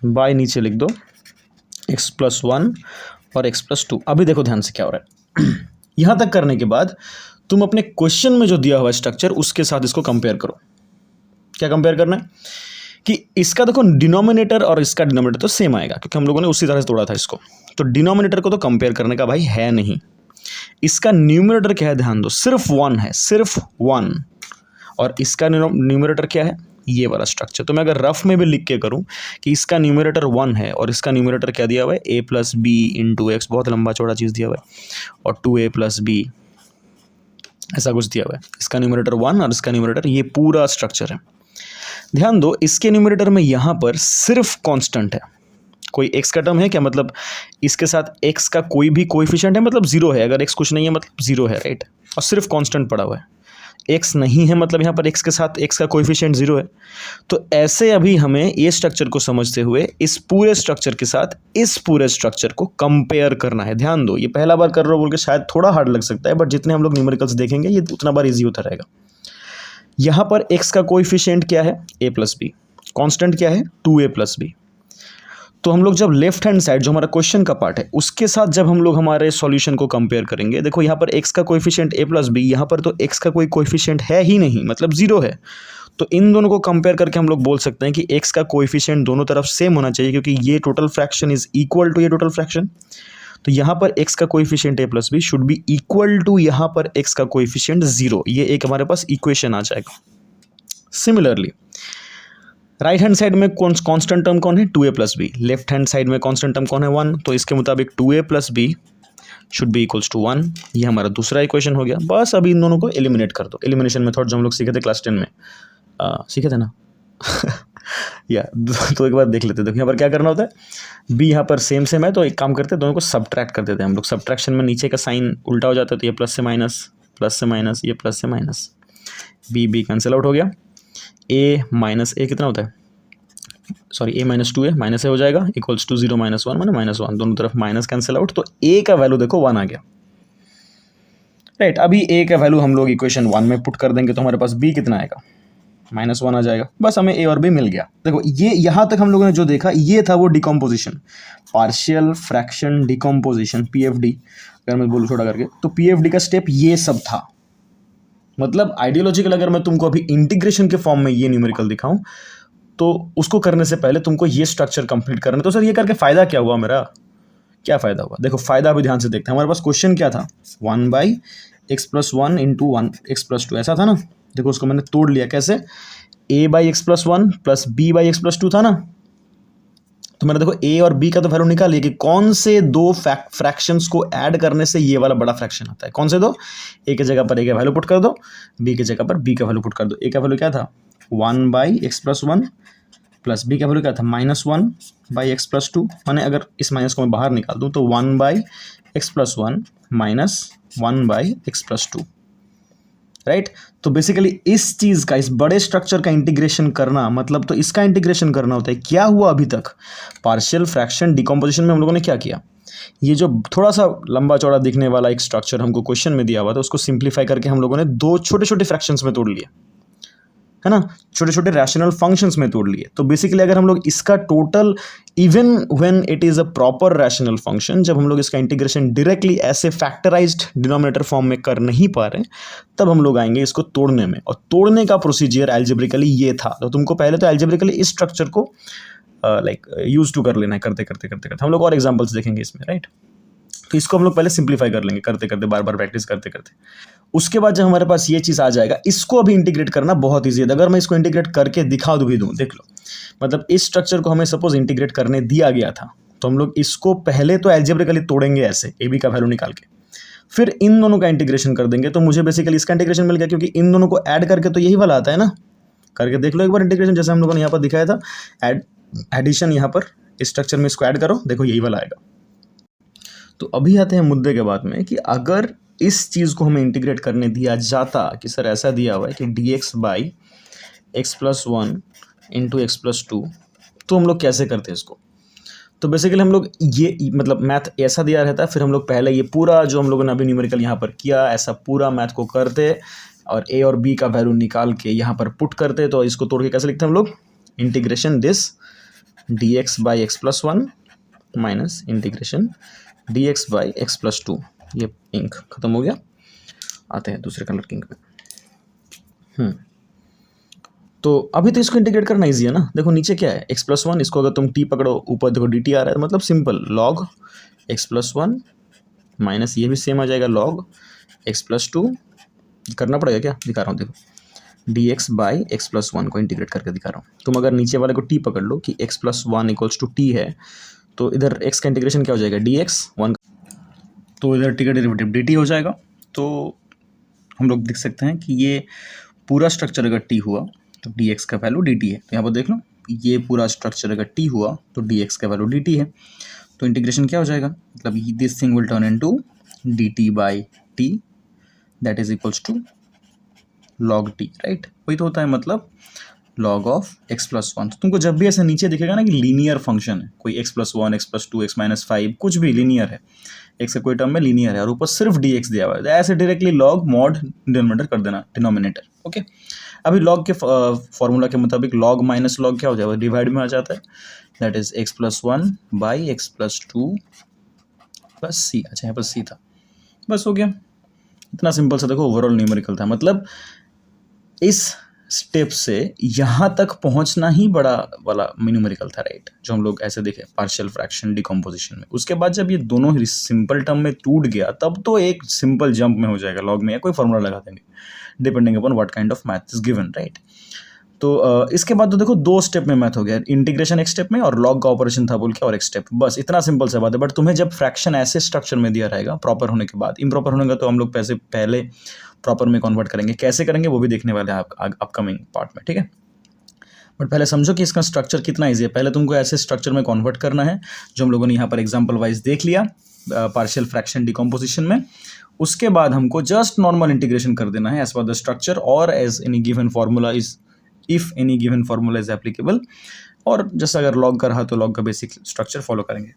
बाय नीचे लिख दो x+1 और x+2। अभी देखो ध्यान से क्या हो रहा है यहाँ तक करने के बाद तुम अपने क्वेश्चन में जो दिया हुआ स्ट्रक्चर उसके साथ इसको कंपेयर करो। क्या कंपेयर करना है कि इसका देखो डिनोमिनेटर और इसका डिनोमिनेटर तो सेम आएगा, क्योंकि हम लोगों ने उसी तरह से तोड़ा था इसको, तो डिनोमिनेटर को तो कंपेयर करने का भाई है नहीं। इसका न्यूमरेटर क्या है, ध्यान दो, सिर्फ 1 है, सिर्फ 1, और इसका न्यूमरेटर क्या है, ये वाला स्ट्रक्चर। तो मैं अगर रफ में भी लिख के करूं कि इसका न्यूमरेटर 1 है और इसका न्यूमरेटर क्या दिया हुआ है a plus b into x, बहुत लंबा चौड़ा चीज़ दिया हुआ है, और 2a प्लस बी ऐसा कुछ दिया हुआ है। इसका न्यूमरेटर 1 और इसका न्यूमरेटर, ये पूरा स्ट्रक्चर है। ध्यान दो इसके न्यूमरेटर में यहाँ पर सिर्फ कांस्टेंट है, कोई x का टर्म है क्या, मतलब इसके साथ x का कोई भी कोएफिशिएंट है, मतलब 0 है। अगर x कुछ नहीं है मतलब 0 है, राइट। और सिर्फ कांस्टेंट पड़ा हुआ है, x नहीं है मतलब यहाँ पर x के साथ x का कोएफिशिएंट 0 है। तो ऐसे अभी हमें ये स्ट्रक्चर को समझते हुए इस पूरे स्ट्रक्चर के साथ इस पूरे स्ट्रक्चर को कंपेयर करना है। ध्यान दो, ये पहला बार कर रहे हो बोल के शायद थोड़ा हार्ड लग सकता है, बट जितने हम लोग न्यूमेरिकल्स देखेंगे ये उतना बार ईजी होता रहेगा। यहाँ पर x का कोएफिशिएंट क्या है, a प्लस बी, कॉन्स्टेंट क्या है 2a प्लस बी। तो हम लोग जब लेफ्ट हैंड साइड जो हमारा क्वेश्चन का पार्ट है उसके साथ जब हम लोग हमारे सॉल्यूशन को कंपेयर करेंगे, देखो यहाँ पर x का कोएफिशिएंट a प्लस बी, यहाँ पर तो x का कोई कोएफिशिएंट है ही नहीं, मतलब 0 है। तो इन दोनों को कंपेयर करके हम लोग बोल सकते हैं कि x का कोएफिशिएंट दोनों तरफ सेम होना चाहिए, क्योंकि ये total fraction is equal to ये टोटल फ्रैक्शन। तो यहाँ पर x का coefficient a plus b should be equal to यहाँ पर x का कोएफिशिएंट 0। ये एक हमारे पास इक्वेशन आ जाएगा। सिमिलरली राइट हैंड साइड में कांस्टेंट टर्म कौन है, 2a plus b. Left hand side में कांस्टेंट टर्म कौन है, 1। तो इसके मुताबिक 2a plus b should be equals to 1। ये हमारा दूसरा इक्वेशन हो गया। बस अभी इन दोनों को एलिमिनेट कर दो। एलिमिनेशन मेथड जो हम लोग सीखे थे क्लास 10 में, सीखे थे ना या तो एक बार देख लेते हैं। देखो यहाँ पर क्या करना होता है, b यहाँ पर सेम है, तो एक काम करते हैं दोनों को सब्ट्रैक्ट कर देते हैं हम लोग। सब्ट्रैक्शन में नीचे का साइन उल्टा हो जाता है, तो ये प्लस से माइनस, ये प्लस से माइनस, b कैंसिल आउट हो गया। a माइनस a कितना होता है, sorry a minus 2a, minus a हो जाएगा, इक्वल्स टू 0 माइनस 1 माने -1, दोनों तरफ माइनस कैंसिल आउट। तो a का वैल्यू देखो 1 आ गया। राइट। अभी ए का वैल्यू हम लोग इक्वेशन 1 में पुट कर देंगे तो हमारे पास बी कितना आएगा, -1 आ जाएगा। बस हमें ए और बी मिल गया। देखो ये यहाँ तक हम लोगों ने जो देखा ये था वो decomposition, partial fraction decomposition, PFD अगर मैं बोलूँ छोटा करके, तो पीएफडी का स्टेप ये सब था। मतलब आइडियोलॉजिकल अगर मैं तुमको अभी इंटीग्रेशन के फॉर्म में ये न्यूमेरिकल दिखाऊं तो उसको करने से पहले तुमको ये स्ट्रक्चर कंप्लीट करना है। तो सर ये करके फायदा क्या हुआ मेरा, क्या फायदा हुआ? देखो फायदा अभी ध्यान से देखते हैं। हमारे पास क्वेश्चन क्या था, 1/x+1 इंटू 1x+2 ऐसा था ना। देखो उसको मैंने तोड़ लिया कैसे, a/x+1 प्लस b/x+2 था ना। तो मैंने देखो a और b का तो वैल्यू निकाल लिया कि कौन से दो फ्रैक्शंस को ऐड करने से ये वाला बड़ा फ्रैक्शन आता है। कौन से दो, a की जगह पर a का वैल्यू पुट कर दो, b की जगह पर b का वैल्यू पुट कर दो। a का वैल्यू क्या था 1/x+1 प्लस b का वैल्यू क्या था -1/x+2। मैंने अगर इस माइनस को मैं बाहर निकाल दूं तो 1/x+1 माइनस 1/x+2, राइट। तो बेसिकली इस चीज का, इस बड़े स्ट्रक्चर का इंटीग्रेशन करना मतलब तो इसका इंटीग्रेशन करना होता है। क्या हुआ अभी तक, पार्शियल फ्रैक्शन डिकम्पोजिशन में हम लोगों ने क्या किया, ये जो थोड़ा सा लंबा चौड़ा दिखने वाला एक स्ट्रक्चर हमको क्वेश्चन में दिया हुआ था उसको सिंप्लीफाई करके हम लोगों ने दो छोटे छोटे फ्रैक्शंस में तोड़ लिए, है ना, छोटे छोटे रैशनल फंक्शंस में तोड़ लिए। तो बेसिकली अगर हम लोग इसका total, even when it is a proper rational function, जब हम लोग इसका इंटीग्रेशन डायरेक्टली ऐसे फैक्टराइज्ड डिनोमिनेटर फॉर्म में कर नहीं पा रहे, तब हम लोग आएंगे इसको तोड़ने में। और तोड़ने का प्रोसीजर एल्जेब्रिकली ये था। तो तुमको पहले तो एल्जेब्रिकली इस स्ट्रक्चर को यूज टू कर लेना है, करते करते करते करते। हम लोग और एग्जाम्पल्स देखेंगे इसमें, राइट। तो इसको हम लोग पहले सिंप्लीफाई कर लेंगे करते करते, बार बार प्रैक्टिस करते करते। उसके बाद जब हमारे पास ये चीज़ आ जाएगा, इसको अभी इंटीग्रेट करना बहुत ईजी है। अगर मैं इसको इंटीग्रेट करके दिखा भी दूँ, देख लो, मतलब इस स्ट्रक्चर को हमें सपोज इंटीग्रेट करने दिया गया था, तो हम लोग इसको पहले तो एल्जेब्रिकली तोड़ेंगे ऐसे, ए बी का वैल्यू निकाल के, फिर इन दोनों का इंटीग्रेशन कर देंगे। तो मुझे बेसिकली इसका इंटीग्रेशन मिल गया, क्योंकि इन दोनों को ऐड करके तो यही वाला आता है ना। करके देख लो एक बार इंटीग्रेशन, जैसे हम लोगों ने यहाँ पर दिखाया था, एडिशन यहाँ पर इस स्ट्रक्चर में इसको ऐड करो, देखो यही वाला आएगा। तो अभी आते हैं मुद्दे के बाद में कि अगर इस चीज़ को हमें इंटीग्रेट करने दिया जाता कि सर ऐसा दिया हुआ है कि dx/x+1 इंटू x+2, तो हम लोग कैसे करते हैं इसको। तो बेसिकली हम लोग ये मतलब मैथ ऐसा दिया रहता है, फिर हम लोग पहले ये पूरा जो हम लोगों ने अभी न्यूमेरिकल यहाँ पर किया, ऐसा पूरा मैथ को करते और a और b का वैल्यू निकाल के यहाँ पर पुट करते। तो इसको तोड़ के कैसे लिखते हैं हम लोग, integration this dx/x+1 minus integration dx/x+2। ये इंक खत्म हो गया, आते हैं दूसरे कलर की इंक पे। तो अभी तो इसको इंटीग्रेट करना इजी है ना। देखो नीचे क्या है, x+1, इसको अगर तुम t पकड़ो, ऊपर देखो dt आ रहा है, मतलब सिंपल log x+1 माइनस ये भी सेम आ जाएगा log x+2। करना पड़ेगा क्या, दिखा रहा हूँ देखो, dx/x+1 को इंटीग्रेट करके दिखा रहा हूँ। तुम अगर नीचे वाले को t पकड़ लो कि x+1 = t है, तो इधर x का इंटीग्रेशन क्या हो जाएगा, dx1, तो इधर t का डेरिवेटिव dt हो जाएगा। तो हम लोग देख सकते हैं कि ये पूरा स्ट्रक्चर अगर t हुआ तो dx का वैल्यू dt है। तो यहाँ पर देख लो, ये पूरा स्ट्रक्चर अगर t हुआ तो dx का वैल्यू dt है। तो इंटीग्रेशन क्या हो जाएगा, मतलब this thing will turn into dt/t that is equals to log t, right. वही तो होता है, मतलब log ऑफ x+1। तो तुमको जब भी ऐसे नीचे दिखेगा ना कि लीनियर फंक्शन है, कोई x+1 x+2 x-5 कुछ भी लीनियर है, x का कोई टर्म में लीनियर है और ऊपर सिर्फ dx दिया हुआ है, तो ऐसे डायरेक्टली log mod डिनोमिनेटर कर देना, डिनोमिनेटर, ओके। अभी log के फॉर्मूला के मुताबिक log माइनस log क्या हो जाएगा, डिवाइड में आ जाता है, that is x+1/x+2 plus c। अच्छा यहाँ पर c था, बस हो गया, इतना सिंपल सा। देखो ओवरऑल न्यूमेरिकल था, मतलब इस स्टेप से यहाँ तक पहुँचना ही बड़ा वाला न्यूमेरिकल था, राइट, जो हम लोग ऐसे देखे पार्शियल फ्रैक्शन डिकम्पोजिशन में। उसके बाद जब ये दोनों ही सिंपल टर्म में टूट गया, तब तो एक सिंपल जंप में हो जाएगा, लॉग में या कोई फॉर्मूला लगा देंगे depending upon what kind of math is given, right. तो इसके बाद तो देखो दो स्टेप में मैथ हो गया, इंटीग्रेशन एक स्टेप में और लॉग का ऑपरेशन था बोल के और एक स्टेप, बस इतना सिंपल सा बात है। बट तुम्हें जब फ्रैक्शन ऐसे स्ट्रक्चर में दिया रहेगा प्रॉपर होने के बाद, इम्प्रॉपर होने का तो हम लोग पहले प्रॉपर में कन्वर्ट करेंगे, कैसे करेंगे वो भी देखने वाले हैं अपकमिंग पार्ट में, ठीक है। बट पहले समझो कि इसका स्ट्रक्चर कितना ईजी है। पहले तुमको ऐसे स्ट्रक्चर में कन्वर्ट करना है जो हम लोगों ने यहाँ पर एग्जाम्पल वाइज देख लिया पार्शियल फ्रैक्शन डिकम्पोजिशन में। उसके बाद हमको जस्ट नॉर्मल इंटीग्रेशन कर देना है एज पर द स्ट्रक्चर और as any given formula is, if any given formula is applicable, और जैसा अगर लॉग का रहा तो लॉग का बेसिक स्ट्रक्चर फॉलो करेंगे।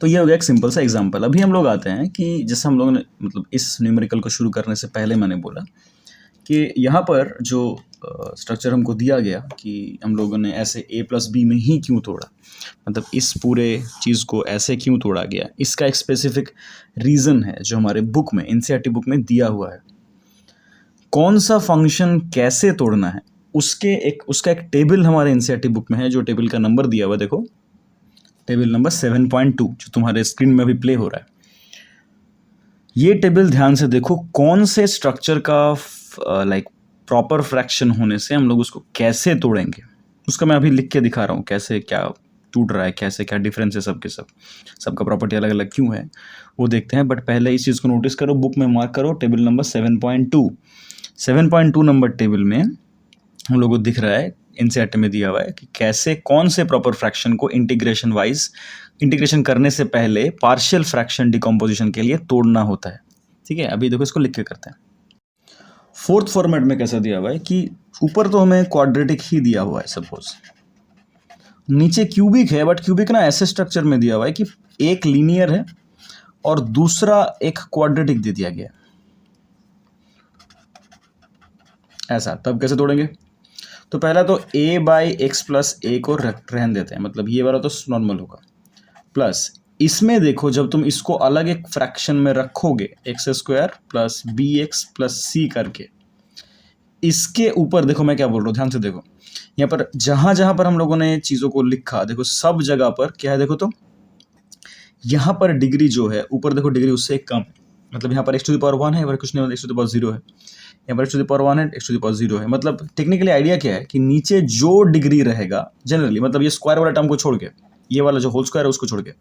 तो ये हो गया एक सिंपल सा एग्जांपल। अभी हम लोग आते हैं कि जैसे हम लोगों ने मतलब इस न्यूमेरिकल को शुरू करने से पहले मैंने बोला कि यहाँ पर जो स्ट्रक्चर हमको दिया गया कि हम लोगों ने ऐसे a प्लस बी में ही क्यों तोड़ा, मतलब इस पूरे चीज़ को ऐसे क्यों तोड़ा गया, इसका एक स्पेसिफिक रीज़न है जो हमारे बुक में, एनसीईआरटी बुक में दिया हुआ है। कौन सा फंक्शन कैसे तोड़ना है उसका एक टेबल हमारे एनसीईआरटी बुक में है, जो टेबल का नंबर दिया हुआ है, देखो टेबल नंबर 7.2 जो तुम्हारे स्क्रीन में अभी प्ले हो रहा है। ये टेबल ध्यान से देखो, कौन से स्ट्रक्चर का लाइक प्रॉपर फ्रैक्शन होने से हम लोग उसको कैसे तोड़ेंगे, उसका मैं अभी लिख के दिखा रहा हूँ कैसे क्या टूट रहा है, कैसे क्या डिफरेंस है सबके सबका प्रॉपर्टी अलग अलग क्यों है वो देखते हैं। बट पहले इस चीज़ को नोटिस करो, बुक में मार्क करो टेबल नंबर 7.2 नंबर टेबल में हम लोगों को दिख रहा है, एनसीईआरटी में दिया हुआ है कि कैसे कौन से प्रॉपर फ्रैक्शन को इंटीग्रेशन करने से पहले पार्शियल फ्रैक्शन डिकम्पोजिशन के लिए तोड़ना होता है। ठीक है, अभी देखो इसको लिख के करते हैं। फोर्थ फॉर्मेट में कैसा दिया हुआ है कि ऊपर तो हमें क्वाड्रेटिक ही दिया हुआ है, सपोज नीचे क्यूबिक है, बट क्यूबिक ना ऐसे स्ट्रक्चर में दिया हुआ है कि एक लीनियर है और दूसरा एक क्वाड्रेटिक दे दिया गया ऐसा। तब कैसे तोड़ेंगे? तो पहला तो a बाई एक्स प्लस ए को रहने देते हैं, मतलब ये वाला तो नॉर्मल होगा, प्लस इसमें देखो जब तुम इसको अलग एक फ्रैक्शन में रखोगे x square plus b x plus c करके, इसके ऊपर देखो मैं क्या बोल रहा हूँ, ध्यान से देखो यहाँ पर जहाँ जहाँ पर हम लोगों ने चीज़ों को लिखा, देखो सब जगह पर क्या है, देखो तो यहाँ पर डिग्री जो है ऊपर देखो डिग्री उससे एक कम है, मतलब यहाँ पर x टू द पावर 1 है, यहाँ पर कुछ नहीं, x टू द पावर 0 है, यहाँ पर x टू द पावर 1 है, x टू द पावर 0 है। मतलब टेक्निकली आइडिया क्या है कि नीचे जो डिग्री रहेगा जनरली, मतलब ये स्क्वायर वाला टर्म को छोड़ के, ये वाला जो होल स्क्वायर है उसको छोड़ के,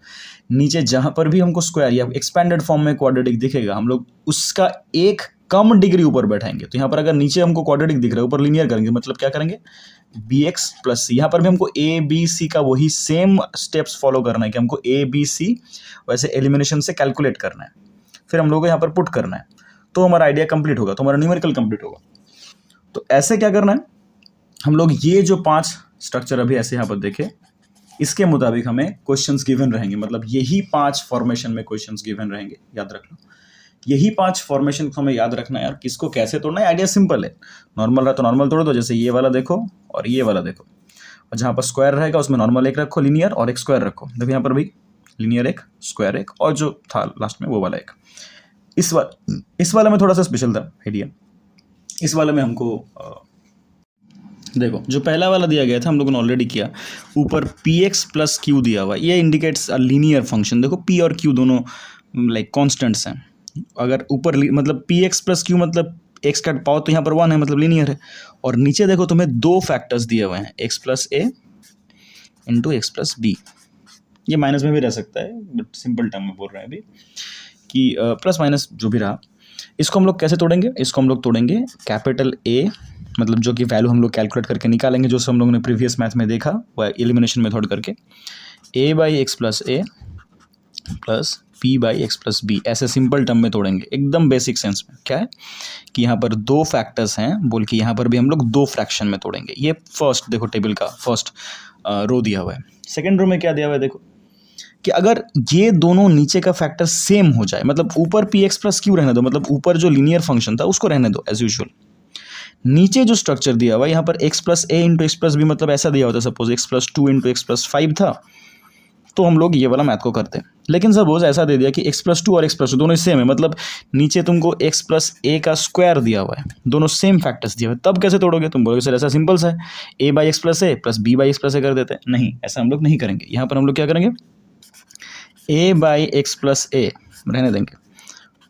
नीचे जहाँ पर भी हमको स्क्वायर या एक्सपेंडेड फॉर्म में क्वाड्रेटिक दिखेगा, हम लोग उसका एक कम डिग्री ऊपर बैठाएंगे। तो यहाँ पर अगर नीचे हमको क्वाड्रेटिक दिख रहा है, ऊपर लीनियर करेंगे, मतलब क्या करेंगे, बी एक्स प्लस सी। यहाँ पर भी हमको ए बी सी का वही सेम स्टेप्स फॉलो करना है कि हमको ए बी सी वैसे एलिमिनेशन से कैलकुलेट करना है, फिर हम लोग को यहाँ पर पुट करना है, तो हमारा आइडिया कंप्लीट होगा, तो हमारा न्यूमेरिकल कंप्लीट होगा। तो ऐसे क्या करना है, हम लोग ये जो 5 स्ट्रक्चर अभी ऐसे यहाँ पर देखे, इसके मुताबिक हमें क्वेश्चंस गिवन रहेंगे, मतलब यही 5 फॉर्मेशन में क्वेश्चंस गिवन रहेंगे, याद रख लो। यही 5 फॉर्मेशन को हमें याद रखना है यार, किसको कैसे तोड़ना है। आइडिया सिंपल है, नॉर्मल रहा तो नॉर्मल तोड़ दो, जैसे ये वाला देखो और ये वाला देखो, और जहाँ पर स्क्वायर रहेगा उसमें नॉर्मल एक रखो लीनियर और एक स्क्वायर रखो। देखो यहाँ पर भी लीनियर एक, स्क्वायर एक, और जो था लास्ट में वो वाला एक। इस वाले में थोड़ा सा स्पेशल था आइडिया। इस वाले में हमको देखो जो पहला वाला दिया गया था हम लोगों ने ऑलरेडी किया, ऊपर पी एक्स प्लस क्यू दिया हुआ, ये इंडिकेट्स अ लीनियर फंक्शन। देखो पी और क्यू दोनों लाइक कॉन्स्टेंट्स हैं, अगर ऊपर मतलब पी एक्स प्लस क्यू मतलब एक्स का पावर तो यहाँ पर 1 है, मतलब लीनियर है, और नीचे देखो तुम्हें 2 फैक्टर्स दिए हुए हैं, एक्स प्लस ए इंटू एक्स प्लस बी। ये माइनस में भी रह सकता है, बट सिंपल टर्म में बोल रहे हैं अभी कि प्लस माइनस जो भी रहा। इसको हम लोग कैसे तोड़ेंगे, इसको हम लोग तोड़ेंगे कैपिटल ए, मतलब जो कि वैल्यू हम लोग कैलकुलेट करके निकालेंगे, जो हम लोगों ने प्रीवियस मैथ में देखा वो एलिमिनेशन मेथड करके, a by x plus a plus p by x plus b, ऐसे सिंपल टर्म में तोड़ेंगे, एकदम बेसिक सेंस में। क्या है कि यहाँ पर 2 फैक्टर्स हैं बोल के यहाँ पर भी हम लोग 2 फ्रैक्शन में तोड़ेंगे। ये फर्स्ट देखो टेबल का फर्स्ट रो दिया हुआ है। सेकेंड रो में क्या दिया हुआ है देखो कि अगर ये दोनों नीचे का फैक्टर सेम हो जाए, मतलब ऊपर पी एक्स प्लस क्यू रहने दो, मतलब ऊपर जो लीनियर फंक्शन था उसको रहने दो एज यूजुअल, नीचे जो स्ट्रक्चर दिया हुआ है यहाँ पर एक्स प्लस ए इंटू एक्स प्लस बी, मतलब ऐसा दिया होता है suppose x plus 2 into x plus 5 था, तो हम लोग ये वाला मैथ को करते हैं। लेकिन सपोज ऐसा दे दिया कि एक्स प्लस 2 और एक्स प्लस 2 दोनों सेम है, मतलब नीचे तुमको एक्स प्लस ए का स्क्वायर दिया हुआ है, दोनों सेम फैक्टर्स दिए हुए हैं, तब कैसे तोड़ोगे? तुम बोलोगे सर ऐसा सिंपल सा है, a by x plus a plus b by x plus a कर देते हैं। नहीं, ऐसा हम लोग नहीं करेंगे। यहाँ पर हम लोग क्या करेंगे, a by x plus a रहने देंगे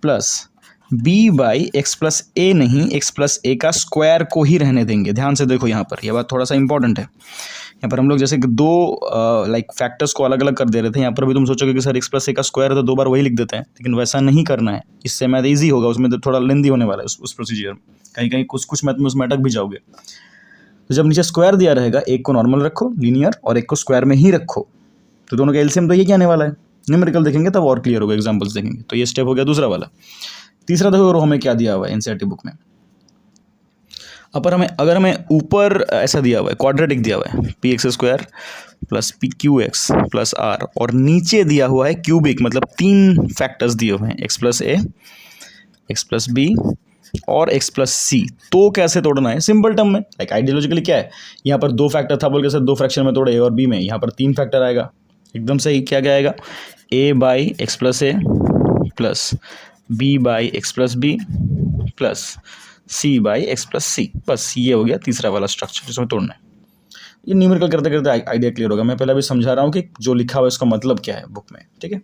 plus b by x plus a, नहीं एक्स प्लस ए का स्क्वायर को ही रहने देंगे। ध्यान से देखो यहाँ पर, यह बात थोड़ा सा इंपॉर्टेंट है। यहाँ पर हम लोग जैसे 2 लाइक फैक्टर्स को अलग अलग कर दे रहे थे, यहाँ पर भी तुम सोचोगे कि सर एक्स प्लस ए का स्क्वायर है तो 2 बार वही लिख देते हैं, लेकिन वैसा नहीं करना है, इससे मैथ ईजी होगा, उसमें तो थोड़ा लेंदी होने वाला है उस प्रोसीजर में, कहीं कहीं कुछ मैथ में उसमें अटक भी जाओगे। तो जब नीचे स्क्वायर दिया रहेगा, एक को नॉर्मल रखो लीनियर और एक को स्क्वायर में ही रखो, तो दोनों का एलसीएम तो ये क्या आने वाला है, न्यूमेरिकल देखेंगे तब और क्लियर होगा, एग्जाम्पल्स देखेंगे। तो ये स्टेप हो गया दूसरा वाला। तीसरा देखो हमें क्या दिया हुआ है एनसीईआरटी बुक में, अगर हमें ऊपर ऐसा दिया हुआ है, क्वाड्रेटिक दिया हुआ है, p x square plus p q x plus r, और नीचे दिया हुआ है क्यूबिक, मतलब 3 फैक्टर्स दिए हुए हैं, एक्स प्लस ए, एक्स प्लस बी और एक्स प्लस सी, तो कैसे तोड़ना है सिंपल टर्म में। लाइक आइडियोलॉजिकली क्या है, यहाँ पर 2 फैक्टर था बोल के सर 2 फ्रैक्शन में तोड़े ए और बी में, यहाँ पर 3 फैक्टर आएगा, एकदम सही। क्या क्या आएगा, a by x plus a plus b by x plus b plus c by x plus c, बस ये हो गया तीसरा वाला स्ट्रक्चर जिसमें तोड़ना है। ये न्यूमेरिकल करते करते आइडिया क्लियर होगा। मैं पहले अभी समझा रहा हूँ कि जो लिखा हुआ है उसका मतलब क्या है बुक में, ठीक है।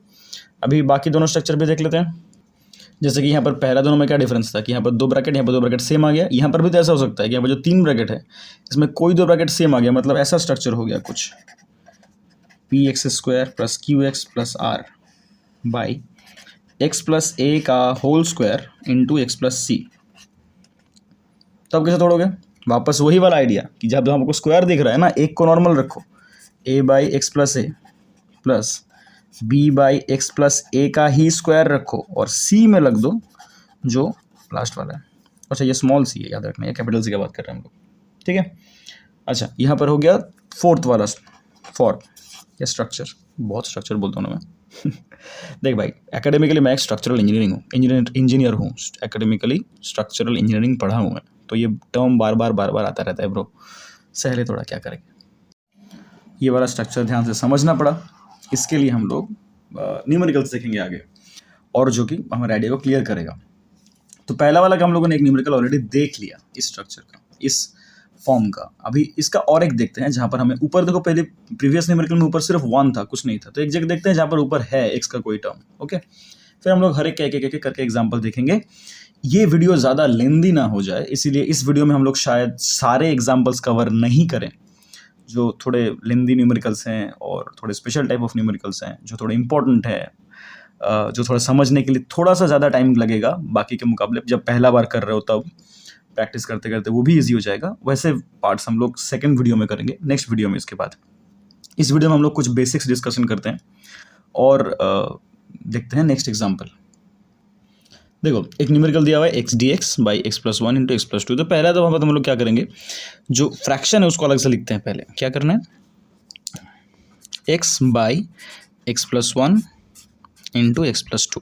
अभी बाकी दोनों स्ट्रक्चर भी देख लेते हैं। जैसे कि यहाँ पर पहला दोनों में क्या डिफरेंस था कि यहाँ पर 2 ब्रैकेट, यहाँ पर 2 ब्रैकेट सेम आ गया। यहाँ पर भी तो ऐसा हो सकता है कि यहाँ पर जो 3 ब्रैकेट है इसमें कोई 2 ब्रैकेट सेम आ गया, मतलब ऐसा स्ट्रक्चर हो गया कुछ, p x square plus q x plus r by x plus a का whole square into x plus c. तब कैसे तोड़ोगे, वापस वही वाला आइडिया कि जब हमको स्क्वायर दिख रहा है ना, एक को नॉर्मल रखो, a by x plus a plus b by x plus a का ही स्क्वायर रखो और सी में लग दो जो लास्ट वाला है। अच्छा ये स्मॉल सी है, याद रखना, ये कैपिटल सी का बात कर रहे हैं हम लोग, ठीक है। अच्छा यहाँ पर हो गया 4th वाला फॉर्म या स्ट्रक्चर, बहुत स्ट्रक्चर बोलता हूँ ना मैं देख भाई, एकेडमिकली मैं एक स्ट्रक्चरल इंजीनियर हूँ, एकेडमिकली स्ट्रक्चरल इंजीनियरिंग पढ़ा हूँ मैं, तो ये टर्म बार बार आता रहता है ब्रो, सहले थोड़ा क्या करेंगे। ये वाला स्ट्रक्चर ध्यान से समझना पड़ा, इसके लिए हम लोग न्यूमेरिकल सीखेंगे आगे, और जो कि हमारे आइडिया को क्लियर करेगा। तो पहला वाला का हम लोगों ने एक न्यूमेरिकल ऑलरेडी देख लिया, इस स्ट्रक्चर का, इस फॉर्म का। अभी इसका और एक देखते हैं जहाँ पर हमें ऊपर, देखो पहले प्रीवियस न्यूमेरिकल में ऊपर सिर्फ 1 था, कुछ नहीं था, तो एक जगह देखते हैं जहाँ पर ऊपर है एक्स का कोई टर्म, ओके। फिर हम लोग हर एक एक करके एग्जाम्पल देखेंगे। ये वीडियो ज़्यादा लेंदी ना हो जाए, इसीलिए इस वीडियो में हम लोग शायद सारे एग्जाम्पल्स कवर नहीं करें, जो थोड़े लेंदी न्यूमेरिकल्स हैं और थोड़े स्पेशल टाइप ऑफ न्यूमेरिकल्स हैं, जो थोड़े इंपॉर्टेंट है, जो थोड़ा समझने के लिए थोड़ा सा ज़्यादा टाइम लगेगा बाकी के मुकाबले। जब पहला बार कर रहे हो तब प्रैक्टिस करते करते वो भी ईजी हो जाएगा। वैसे पार्ट्स हम लोग सेकंड वीडियो में करेंगे, नेक्स्ट वीडियो में। इसके बाद इस वीडियो में हम लोग कुछ बेसिक्स डिस्कशन करते हैं और देखते हैं नेक्स्ट एग्जाम्पल। देखो एक न्यूमेरिकल दिया हुआ है x d x by x plus 1 into x plus 2। तो पहला तो हम लोग क्या करेंगे, जो फ्रैक्शन है उसको अलग से लिखते हैं। पहले क्या करना है, x by x plus 1 into x plus 2,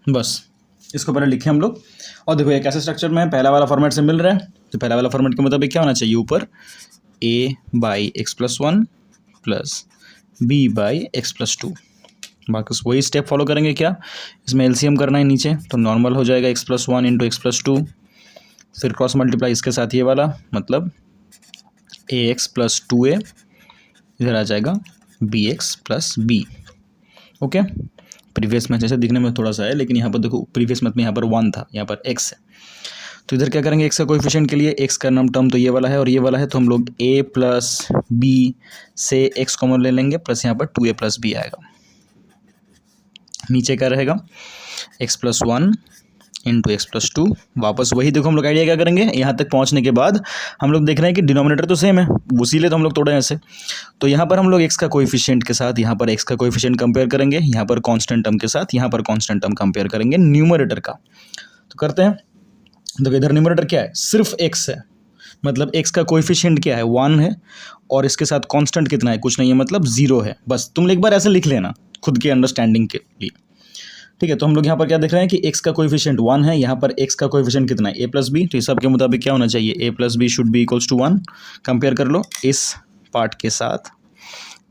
बस इसको पहले लिखे हम लोग। और देखो एक ऐसे स्ट्रक्चर में पहला वाला फॉर्मेट से मिल रहा है, तो पहला वाला फॉर्मेट के मुताबिक क्या होना चाहिए, ऊपर a by x plus 1 plus b by x plus 2। बाकी वही स्टेप फॉलो करेंगे। क्या इसमें एलसीएम करना है नीचे, तो नॉर्मल हो जाएगा x plus 1 into x plus 2, फिर क्रॉस मल्टीप्लाई इसके साथ ये वाला, मतलब ए एक्स प्लस 2a, इधर आ जाएगा b x plus b, okay. Previous में जैसे दिखने में थोड़ा सा है, लेकिन यहाँ पर देखो प्रीवियस में यहाँ पर 1 था, यहाँ पर x है, तो इधर क्या करेंगे, x का कोएफिशिएंट के लिए x का नाम टर्म तो ये वाला है और ये वाला है, तो हम लोग a प्लस बी से x कॉमन ले लेंगे, प्लस यहाँ पर 2a प्लस बी आएगा। नीचे क्या रहेगा, x plus 1 into x plus 2। वापस वही देखो हम लोग आइडिया क्या करेंगे, यहाँ तक पहुँचने के बाद हम लोग देख रहे हैं कि डिनोमिनेटर तो सेम है, उसीलिए तो हम लोग तोड़े ऐसे। तो यहाँ पर हम लोग x का कोएफिशिएंट के साथ यहाँ पर x का कोएफिशिएंट कंपेयर करेंगे, यहाँ पर कांस्टेंट टर्म के साथ यहाँ पर कांस्टेंट टर्म कंपेयर करेंगे न्यूमरेटर का। तो करते हैं। देखो इधर न्यूमरेटर क्या है, सिर्फ x है, मतलब x का कोएफिशिएंट क्या है, 1 है, और इसके साथ कांस्टेंट कितना है, कुछ नहीं है, मतलब 0 है। बस तुम एक बार ऐसे लिख लेना खुद के अंडरस्टैंडिंग के लिए, ठीक है। तो हम लोग यहाँ पर क्या देख रहे हैं कि x का कोएफिशिएंट 1 है, यहाँ पर x का कोएफिशिएंट कितना है, a प्लस बी। तो इस सब के मुताबिक क्या होना चाहिए, a plus b should be equals to 1। Compare कर लो इस पार्ट के साथ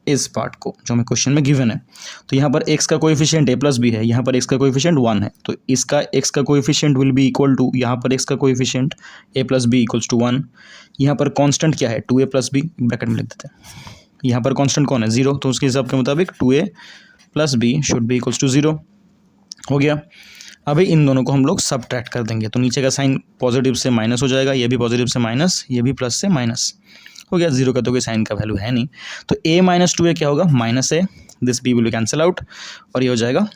इस पार्ट को जो हमें क्वेश्चन में गिवन है। तो यहाँ पर x का कोएफिशिएंट a प्लस बी है, यहाँ पर x का कोएफिशिएंट 1 है, तो इसका x का coefficient will be equal to, यहाँ पर x का coefficient a plus b equals to 1। यहाँ पर कांस्टेंट क्या है, 2a प्लस बी, ब्रैकेट में लिख देते हैं। यहाँ पर कांस्टेंट कौन है, 0, तो उसके हिसाब के मुताबिक 2a plus b should be equals to 0 हो गया। अभी इन दोनों को हम लोग सबट्रैक्ट कर देंगे, तो नीचे का साइन पॉजिटिव से माइनस हो जाएगा, ये भी पॉजिटिव से माइनस, ये भी प्लस से माइनस हो गया। 0 का तो कोई साइन का वैल्यू है नहीं, तो a माइनस 2a क्या होगा, minus a, this b will be cancel out और ये हो जाएगा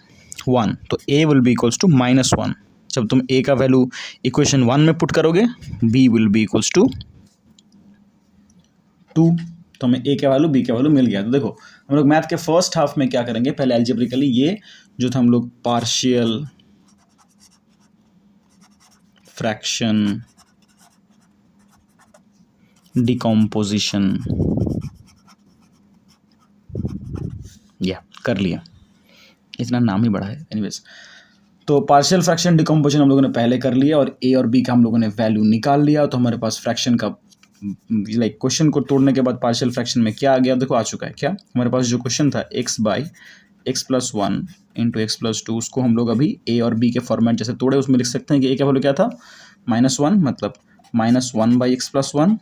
1। तो a will be equals to -1। जब तुम a का वैल्यू इक्वेशन 1 में पुट करोगे, b will be equals to 2। तो हमें a का वैल्यू b का वैल्यू मिल गया। तो देखो हम लोग मैथ के फर्स्ट हाफ में क्या करेंगे, पहले एल्जेब्रिकली ये जो था हम लोग पार्शियल फ्रैक्शन डिकम्पोजिशन, या कर लिया, इतना नाम ही बड़ा है। एनीवेज, तो पार्शियल फ्रैक्शन डिकम्पोजिशन हम लोगों ने पहले कर लिया और ए और बी का हम लोगों ने वैल्यू निकाल लिया। तो हमारे पास फ्रैक्शन का लाइक क्वेश्चन को तोड़ने के बाद पार्शियल फ्रैक्शन में क्या आ गया, देखो आ चुका है। क्या हमारे पास जो क्वेश्चन था x by x plus one into x plus to, उसको हम लोग अभी ए और बी के फॉर्मेट जैसे तोड़े उसमें लिख सकते हैं कि ए का वैल्यू क्या था -1, मतलब -1 by x plus one,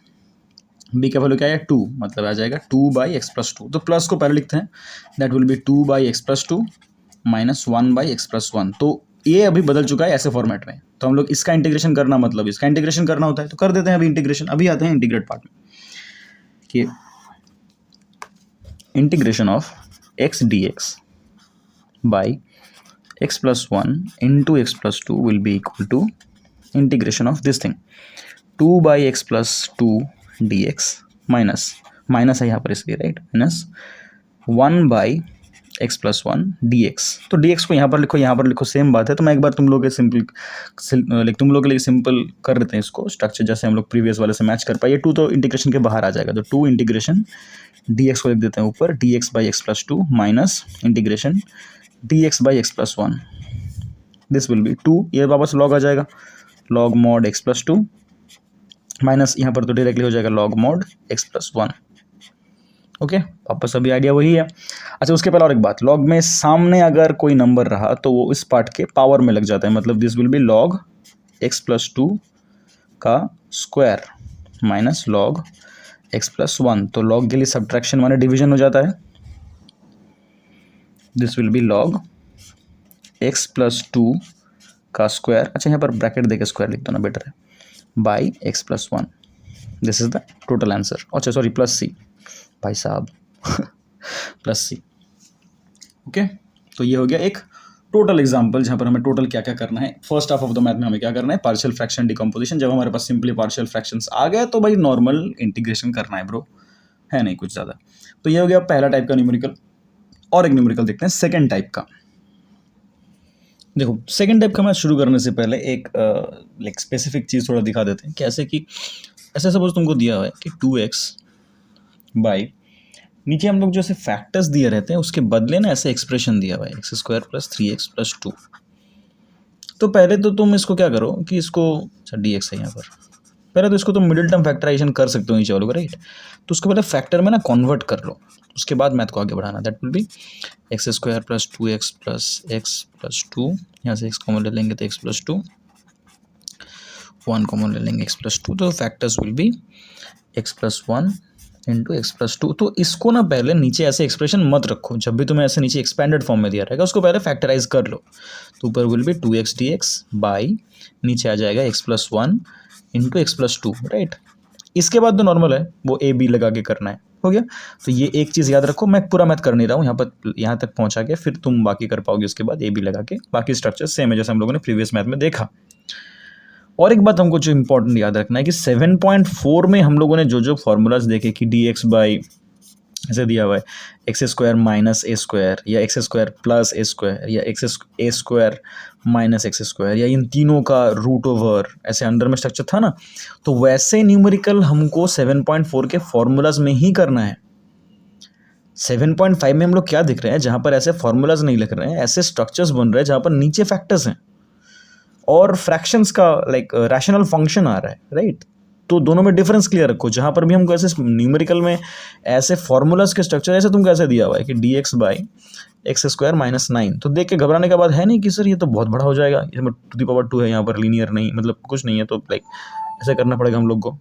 b का वैल्यू क्या है 2, मतलब आ जाएगा 2 बाई एक्स प्लस टू। तो प्लस को पहले लिखते हैं, that will be 2 by x plus two -1 by x plus one. तो ये अभी बदल चुका है ऐसे फॉर्मेट में। तो हम लोग इसका इंटीग्रेशन करना, मतलब इसका इंटीग्रेशन करना होता है, तो कर देते हैं अभी इंटीग्रेशन। अभी आते हैं इंटीग्रेट पार्ट में कि integration of x d x by x plus one into x plus two will be equal to integration of this thing 2 by x plus two d x minus है यहाँ पर इसलिए, right, minus 1 by x plus one d x. तो d x को यहाँ पर लिखो, यहाँ पर लिखो, सेम बात है। तो मैं एक बार तुम लोगों के लिए सिंपल कर देते हैं इसको स्ट्रक्चर, जैसे हम लोग प्रीवियस वाले से मैच कर पाए। ये 2 तो इंटीग्रेशन के बाहर आ जाएगा, तो 2 इंटीग्रेशन डी एक्स को लिख देते हैं ऊपर, D x by x plus to minus integration D x by x plus one, this will be 2, ये वापस लॉग आ जाएगा, log mod x plus to minus यहाँ पर तो डायरेक्टली हो जाएगा log mod x plus one. Okay, वापस अभी आइडिया वही है। अच्छा, उसके पहले और एक बात, लॉग में सामने अगर कोई नंबर रहा तो वो इस पार्ट के पावर में लग जाता है, मतलब this will be log x plus two का square minus log x plus one. तो लॉग के लिए सब्ट्रैक्शन माने डिवीजन हो जाता है, this will be log x plus two का स्क्वायर, अच्छा यहाँ पर ब्रैकेट देके स्क्वायर लिख दो ना, बेटर है, by x plus one. This is the total answer. अच्छा सॉरी, प्लस सी भाई साहब प्लस सी। ओके, तो ये हो गया एक टोटल एग्जांपल जहाँ पर हमें टोटल क्या क्या करना है। First half of the math में हमें क्या करना है, पार्शियल फ्रैक्शन डिकम्पोजिशन। जब हमारे पास सिंपली पार्शियल फ्रैक्शंस आ गए तो भाई नॉर्मल इंटीग्रेशन करना है ब्रो, है नहीं कुछ ज़्यादा। तो ये हो गया पहला टाइप का न्यूमेरिकल। और एक न्यूमेरिकल देखते हैं सेकेंड टाइप का। देखो, सेकेंड टाइप का मैथ शुरू करने से पहले एक लाइक स्पेसिफिक चीज़ थोड़ा दिखा देते हैं। कैसे कि ऐसे सपोज तुमको दिया हुआ है कि 2x बाई, नीचे हम लोग जो ऐसे फैक्टर्स दिए रहते हैं उसके बदले ना ऐसे एक्सप्रेशन दिया हुआ है x square plus 3x plus two. तो पहले तो तुम इसको क्या करो कि इसको, अच्छा डी एक्स है यहाँ पर, पहले तो इसको तुम मिडिल टर्म फैक्टराइजेशन कर सकते हो नीचे वालों को, राइट। तो उसको पहले फैक्टर में ना कन्वर्ट कर लो, उसके बाद मैथ को आगे बढ़ाना। That will B x square plus 2x plus x plus to, यहाँ से एक्स कॉमन ले लेंगे तो एक्स प्लस टू, 1 कॉमन ले लेंगे एक्स प्लस टू, तो factors will be x plus one into x plus two. तो इसको ना पहले नीचे ऐसे एक्सप्रेशन मत रखो, जब भी तुम्हें ऐसे नीचे एक्सपेंडेड फॉर्म में दिया रहेगा उसको पहले फैक्टराइज कर लो। तो ऊपर will be 2x dx by, नीचे आ जाएगा x plus one into x plus to, right. इसके बाद तो नॉर्मल है, वो ए बी लगा के करना है, हो गया। तो ये एक चीज़ याद रखो, मैं पूरा मैथ कर नहीं रहा हूँ, यहाँ पर यहाँ तक पहुँचा के फिर तुम बाकी कर पाओगे उसके बाद ए बी लगा के। बाकी स्ट्रक्चर सेम है जैसे हम लोगों ने प्रीवियस मैथ में देखा। और एक बात हमको जो इंपॉर्टेंट याद रखना है कि 7.4 में हम लोगों ने जो जो फॉर्मूलाज देखे कि डी एक्स बाई ऐसे दिया हुआ है एक्स स्क्वायर माइनस ए स्क्वायर, या एक्स स्क्वायर प्लस ए स्क्वायर, या एक्स ए स्क्वायर माइनस एक्स स्क्वायर, या इन तीनों का रूट ओवर, ऐसे अंडर में स्ट्रक्चर था ना। तो वैसे न्यूमेरिकल हमको 7.4 के फॉर्मूलाज में ही करना है। 7.5 में हम लोग क्या दिख रहे हैं, जहाँ पर ऐसे फॉर्मूलाज नहीं लिख रहे हैं, ऐसे स्ट्रक्चर्स बन रहे हैं जहाँ पर नीचे फैक्टर्स हैं और फ्रैक्शंस का लाइक रैशनल फंक्शन आ रहा है, राइट। तो दोनों में डिफरेंस क्लियर रखो। जहाँ पर भी हमको ऐसे न्यूमेरिकल में ऐसे फॉर्मूलाज के स्ट्रक्चर ऐसे तुम कैसे दिया हुआ है कि D x by x square minus 9, तो देख के घबराने का बाद है नहीं कि सर ये तो बहुत बड़ा हो जाएगा, इसमें टू दी पावर 2 है, यहाँ पर लीनियर नहीं, मतलब कुछ नहीं है, तो लाइक ऐसे करना पड़ेगा हम लोग को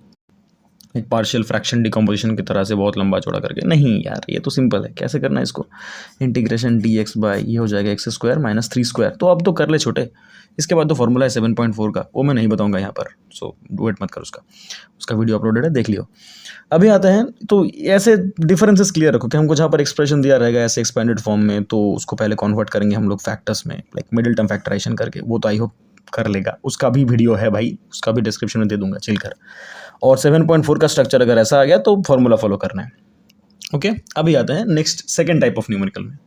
एक पार्शियल फ्रैक्शन डिकम्पोजिशन की तरह से बहुत लंबा चौड़ा करके। नहीं यार, ये तो सिंपल है। कैसे करना है इसको, इंटीग्रेशन डी एक्स बाई, ये हो जाएगा एक्स स्क्वायर माइनस 3 स्क्वायर। तो अब तो कर ले छोटे, इसके बाद तो फॉर्मूला है 7.4 का, वो मैं नहीं बताऊंगा यहाँ पर, सो वेट मत कर, उसका वीडियो अपलोडेड है, देख लियो। अभी आते हैं, तो ऐसे डिफरेंसेस क्लियर रखो कि हमको जहाँ पर एक्सप्रेशन दिया रहेगा ऐसे एक्सपेंडेड फॉर्म में, तो उसको पहले कन्वर्ट करेंगे हम लोग फैक्टर्स में, लाइक मिडिल टर्म फैक्टराइजेशन करके। वो तो आई होप कर लेगा, उसका भी वीडियो है भाई, उसका भी डिस्क्रिप्शन में दे दूंगा, चिल कर। और 7.4 का स्ट्रक्चर अगर ऐसा आ गया तो फॉर्मूला फॉलो करना है। ओके, अभी आते हैं next second type of numerical में।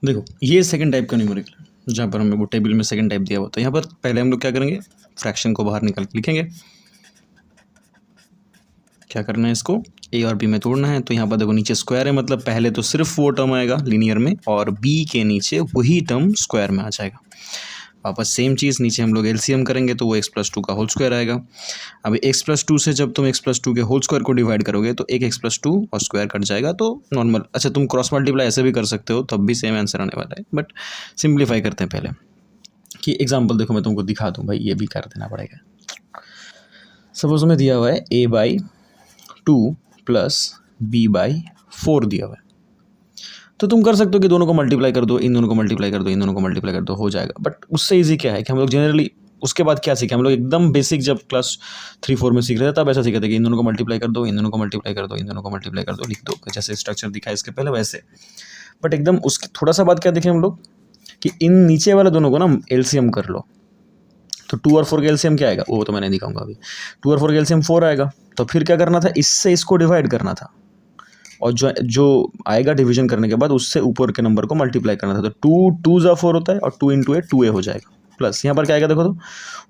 देखो, ये सेकंड टाइप का न्यूमेरिकल है जहाँ पर हमें वो टेबल में सेकंड टाइप दिया हुआ। तो यहाँ पर पहले हम लोग क्या करेंगे, फ्रैक्शन को बाहर निकाल के लिखेंगे। क्या करना है, इसको ए और बी में तोड़ना है। तो यहाँ पर देखो नीचे स्क्वायर है, मतलब पहले तो सिर्फ वो टर्म आएगा लीनियर में और बी के नीचे वही टर्म स्क्वायर में आ जाएगा। वापस सेम चीज़, नीचे हम लोग एलसीएम करेंगे तो वो x+2 का होल स्क्वायर आएगा। अब x+2 से जब तुम x+2 के होल स्क्वायर को डिवाइड करोगे तो एक x+2 और स्क्वायर कट जाएगा तो नॉर्मल। अच्छा, तुम क्रॉस मल्टीप्लाई ऐसे भी कर सकते हो, तब भी सेम आंसर आने वाला है, बट सिंप्लीफाई करते हैं पहले कि एग्जाम्पल देखो मैं तुमको दिखा दूँ भाई, ये भी कर देना पड़ेगा। सपोज हमें दिया हुआ है a/2 प्लस b/4 दिया हुआ है, तो तुम कर सकते हो कि दोनों को मल्टीप्लाई कर दो, इन दोनों को मल्टीप्लाई कर दो, इन दोनों को मल्टीप्लाई कर दो, हो जाएगा। बट उससे इजी क्या है कि हम लोग जनरली उसके बाद क्या सीखे, हम लोग एकदम बेसिक जब क्लास 3-4 में सीख रहे थे तब ऐसा सीखे थे कि इन दोनों को मल्टीप्लाई कर दो, इन दोनों को मल्टीप्लाई कर दो, इन दोनों को मल्टीप्लाई कर दो, लिख दो, जैसे स्ट्रक्चर दिखा इसके पहले वैसे। बट एकदम उसके थोड़ा सा बाद क्या देखें हम लोग कि इन नीचे वाले दोनों को ना एलसीएम कर लो। तो 2 और 4 का एलसीएम क्या आएगा, वो तो मैंने दिखाऊंगा अभी। 2 और 4 का एलसीएम 4 आएगा, तो फिर क्या करना था, इससे इसको डिवाइड करना था और जो आएगा डिवीजन करने के बाद उससे ऊपर के नंबर को मल्टीप्लाई करना था। तो 2 2 4 होता है और 2 इंटू ए 2a हो जाएगा, प्लस यहाँ पर क्या आएगा देखो, तो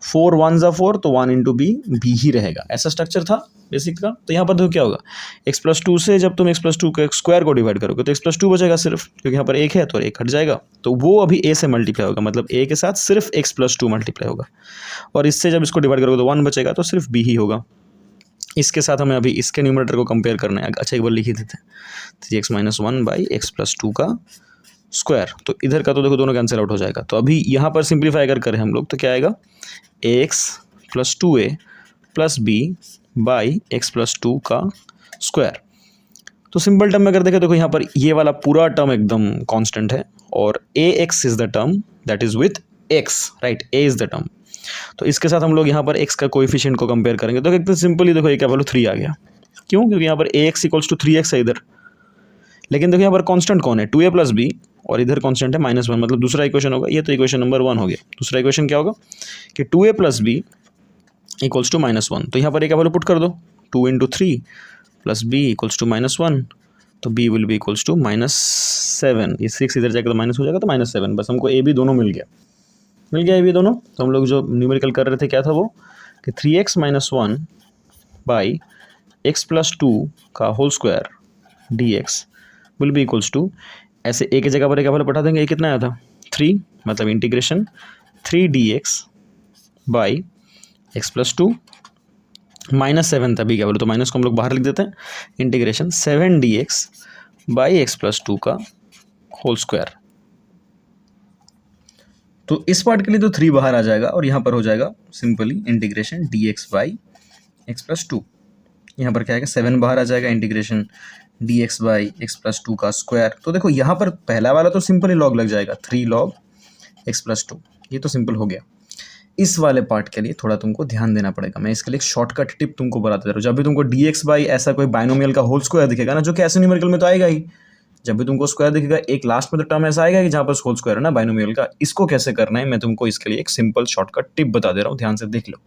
4 1 4 तो 1 इंटू बी ही रहेगा। ऐसा स्ट्रक्चर था बेसिक का। तो यहाँ पर देखो क्या होगा, x+2 से जब तुम x+2 के स्क्वायर को डिवाइड करोगे तो x+2 बचेगा सिर्फ, क्योंकि यहाँ पर एक है तो एक हट जाएगा, तो वो अभी a से मल्टीप्लाई होगा, मतलब a के साथ सिर्फ x+2 मल्टीप्लाई होगा। और इससे जब इसको डिवाइड करोगे तो 1 बचेगा, तो सिर्फ b ही होगा। इसके साथ हमें अभी इसके न्यूमरेटर को कंपेयर करना है। अच्छा, एक बार लिख ही देते हैं, 3x - 1/x+2 का स्क्वायर। तो इधर का तो देखो दोनों कैंसिल आउट हो जाएगा। तो अभी यहाँ पर सिंप्लीफाई अगर करें हम लोग तो क्या आएगा, ax+2a प्लस b/x+2 का स्क्वायर। तो सिंपल टर्म में अगर देखें देखो यहाँ पर ये वाला पूरा टर्म एकदम कांस्टेंट है और ax is the term that is with x, right, a is the term. तो इसके साथ हम लोग यहाँ पर x का कोएफिशिएंट को कंपेयर करेंगे तो एकदम सिंपली देखो ये क्या वैल्यू 3 आ गया। क्यों, क्योंकि यहाँ पर ax = 3x है इधर, लेकिन देखो यहाँ पर कांस्टेंट कौन है, 2a + b, और इधर कांस्टेंट है -1, मतलब दूसरा इक्वेशन होगा। ये तो इक्वेशन नंबर 1 हो गया। दूसरा इक्वेशन क्या होगा कि 2a + b = -1। तो यहाँ पर एक वैल्यू पुट कर दो, 2 × 3 + b = -1, तो b will be equals to -7। ये 6 इधर जाएगा तो माइनस हो जाएगा, तो -7। बस हमको a b दोनों मिल गया a b दोनों। तो हम लोग जो न्यूमेरिकल कर रहे थे क्या था वो कि 3x - 1/x+2 का whole square dx will be equals to, ऐसे a की जगह पर एक वैल्यू पटा देंगे, a कितना आया था 3, मतलब इंटीग्रेशन 3dx/x+2 -7 था b का वैल्यू, तो माइनस को हम लोग बाहर लिख देते हैं, इंटीग्रेशन 7dx/x+2 का होल स्क्वायर। तो इस पार्ट के लिए तो 3 बाहर आ जाएगा और यहाँ पर हो जाएगा सिंपली इंटीग्रेशन dx/x+2। यहाँ पर क्या आएगा, 7 बाहर आ जाएगा, इंटीग्रेशन dx/x+2 का स्क्वायर। तो देखो यहाँ पर पहला वाला तो सिंपली लॉग लग जाएगा, 3 log x+2, ये तो सिंपल हो गया। इस वाले पार्ट के लिए थोड़ा तुमको ध्यान देना पड़ेगा। मैं इसके लिए एक शॉर्टकट टिप तुमको बताते जा रहा हूँ। जब भी तुमको dx ऐसा कोई बाइनोमियल का होल स्क्वायर दिखेगा ना, जो कि ऐसे न्यूमेरिकल में तो आएगा ही, जब भी तुमको स्क्वायर दिखेगा एक लास्ट में तो टर्म ऐसा आएगा कि जहाँ पर होल स्क्वायर है ना बाइनोमियल का, इसको कैसे करना है मैं तुमको इसके लिए एक सिंपल शॉर्टकट टिप बता दे रहा हूँ, ध्यान से देख लो।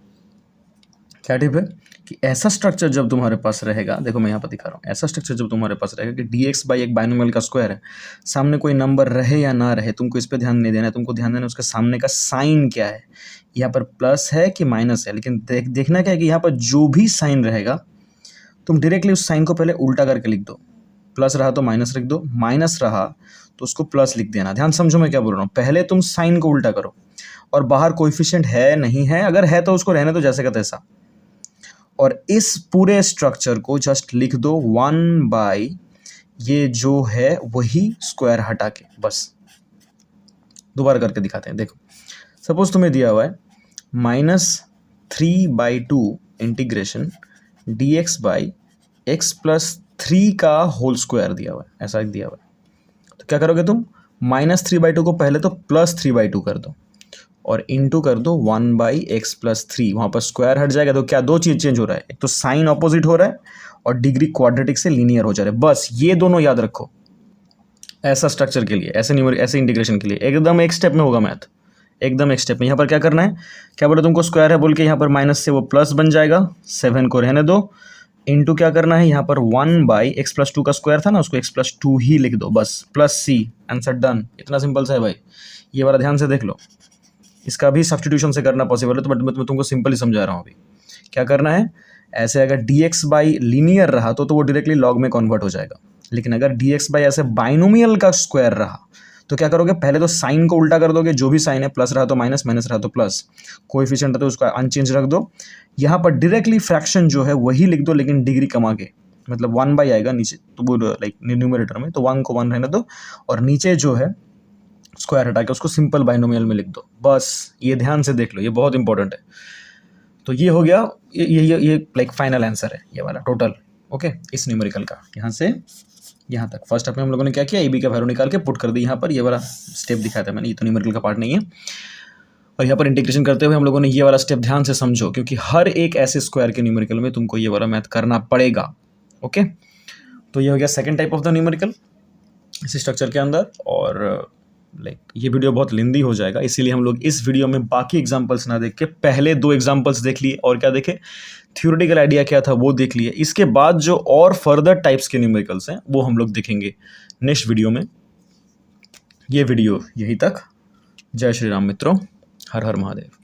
क्या टिप है कि ऐसा स्ट्रक्चर जब तुम्हारे पास रहेगा, देखो मैं यहाँ पर दिखा रहा हूँ, ऐसा स्ट्रक्चर जब तुम्हारे पास रहेगा कि dx एक बाइनोमियल का स्क्वायर है, सामने कोई नंबर रहे या ना रहे तुमको इस पर ध्यान नहीं देना है, तुमको ध्यान देना है उसके सामने का साइन क्या है, यहाँ पर प्लस है कि माइनस है। लेकिन देखना क्या है कि यहाँ पर जो भी साइन रहेगा तुम डायरेक्टली उस साइन को पहले उल्टा करके लिख दो। प्लस रहा तो माइनस लिख दो, माइनस रहा तो उसको प्लस लिख देना। ध्यान समझो मैं क्या बोल रहा हूँ, पहले तुम साइन को उल्टा करो और बाहर कोएफिशिएंट है नहीं है, अगर है तो उसको रहने दो जैसे का तैसा, और इस पूरे स्ट्रक्चर को जस्ट लिख दो 1/, ये जो है वही स्क्वायर हटा के, बस। दोबारा करके दिखाते हैं, देखो सपोज तुम्हें दिया हुआ है -3/2 इंटीग्रेशन dx/x+3 का होल स्क्वायर दिया हुआ है, ऐसा दिया हुआ है। तो क्या करोगे तुम, -3/2 को पहले तो +3/2 कर दो और इंटू कर दो 1/x+3, वहाँ पर स्क्वायर हट जाएगा। तो क्या दो चीज़ चेंज हो रहा है, एक तो साइन ऑपोजिट हो रहा है और डिग्री क्वाड्रेटिक से लीनियर हो जा रहा है, बस ये दोनों याद रखो। ऐसा स्ट्रक्चर के लिए, ऐसे इंटीग्रेशन के लिए एकदम एक स्टेप में होगा मैथ, एकदम एक स्टेप में। यहाँ पर क्या करना है, क्या बोले तुमको स्क्वायर है बोल के यहाँ पर माइनस से वो प्लस बन जाएगा, 7 को रहने दो, इंटू क्या करना है यहाँ पर 1/x+2 का स्क्वायर था ना, उसको x+2 ही लिख दो, बस +c, आंसर डन। इतना सिंपल सा है भाई, ये वाला ध्यान से देख लो। इसका भी सब्स्टिट्यूशन से करना पॉसिबल है, तो बट मैं तुमको सिंपली समझा रहा हूँ। अभी क्या करना है, ऐसे अगर dx बाई लीनियर रहा तो वो डायरेक्टली लॉग में कन्वर्ट हो जाएगा। लेकिन अगर dx बाई ऐसे बाइनोमियल का स्क्वायर रहा तो क्या करोगे, पहले तो साइन को उल्टा कर दोगे, जो भी साइन है प्लस रहा तो माइनस, माइनस रहा तो प्लस, कोएफिशिएंट है तो उसका अनचेंज रख दो। यहाँ पर डायरेक्टली फ्रैक्शन जो है वही लिख दो लेकिन डिग्री कमा के, मतलब 1 बाई आएगा नीचे तो वो लाइक न्यूमरेटर में, तो 1 को 1 रहने दो और नीचे जो है स्क्वायर हटा के उसको सिंपल बाइनोमियल में लिख दो। बस ये ध्यान से देख लो, ये बहुत इंपॉर्टेंट है। तो ये हो गया, ये लाइक फाइनल आंसर है ये वाला टोटल। ओके, इस न्यूमेरिकल का यहाँ से यहाँ तक फर्स्ट स्टेप में हम लोगों ने क्या किया, ए बी का वैल्यू निकाल के पुट कर दी यहाँ पर, ये वाला स्टेप दिखाया था मैंने, ये तो न्यूमेरिकल का पार्ट नहीं है। और यहाँ पर इंटीग्रेशन करते हुए हम लोगों ने ये वाला स्टेप ध्यान से समझो, क्योंकि हर एक ऐसे स्क्वायर के न्यूमेरिकल में तुमको ये वाला मैथ करना पड़ेगा। ओके, तो ये हो गया second type of the numerical इस स्ट्रक्चर के अंदर। और लाइक ये वीडियो बहुत लेंदी हो जाएगा, इसीलिए हम लोग इस वीडियो में बाकी एग्जांपल्स ना देख के पहले 2 एग्जांपल्स देख लिए और क्या देखे, थ्योरेटिकल आइडिया क्या था वो देख लिए। इसके बाद जो और फर्दर टाइप्स के न्यूमेरिकल्स हैं वो हम लोग देखेंगे नेक्स्ट वीडियो में। ये वीडियो यहीं तक। जय श्री राम मित्रों, हर हर महादेव।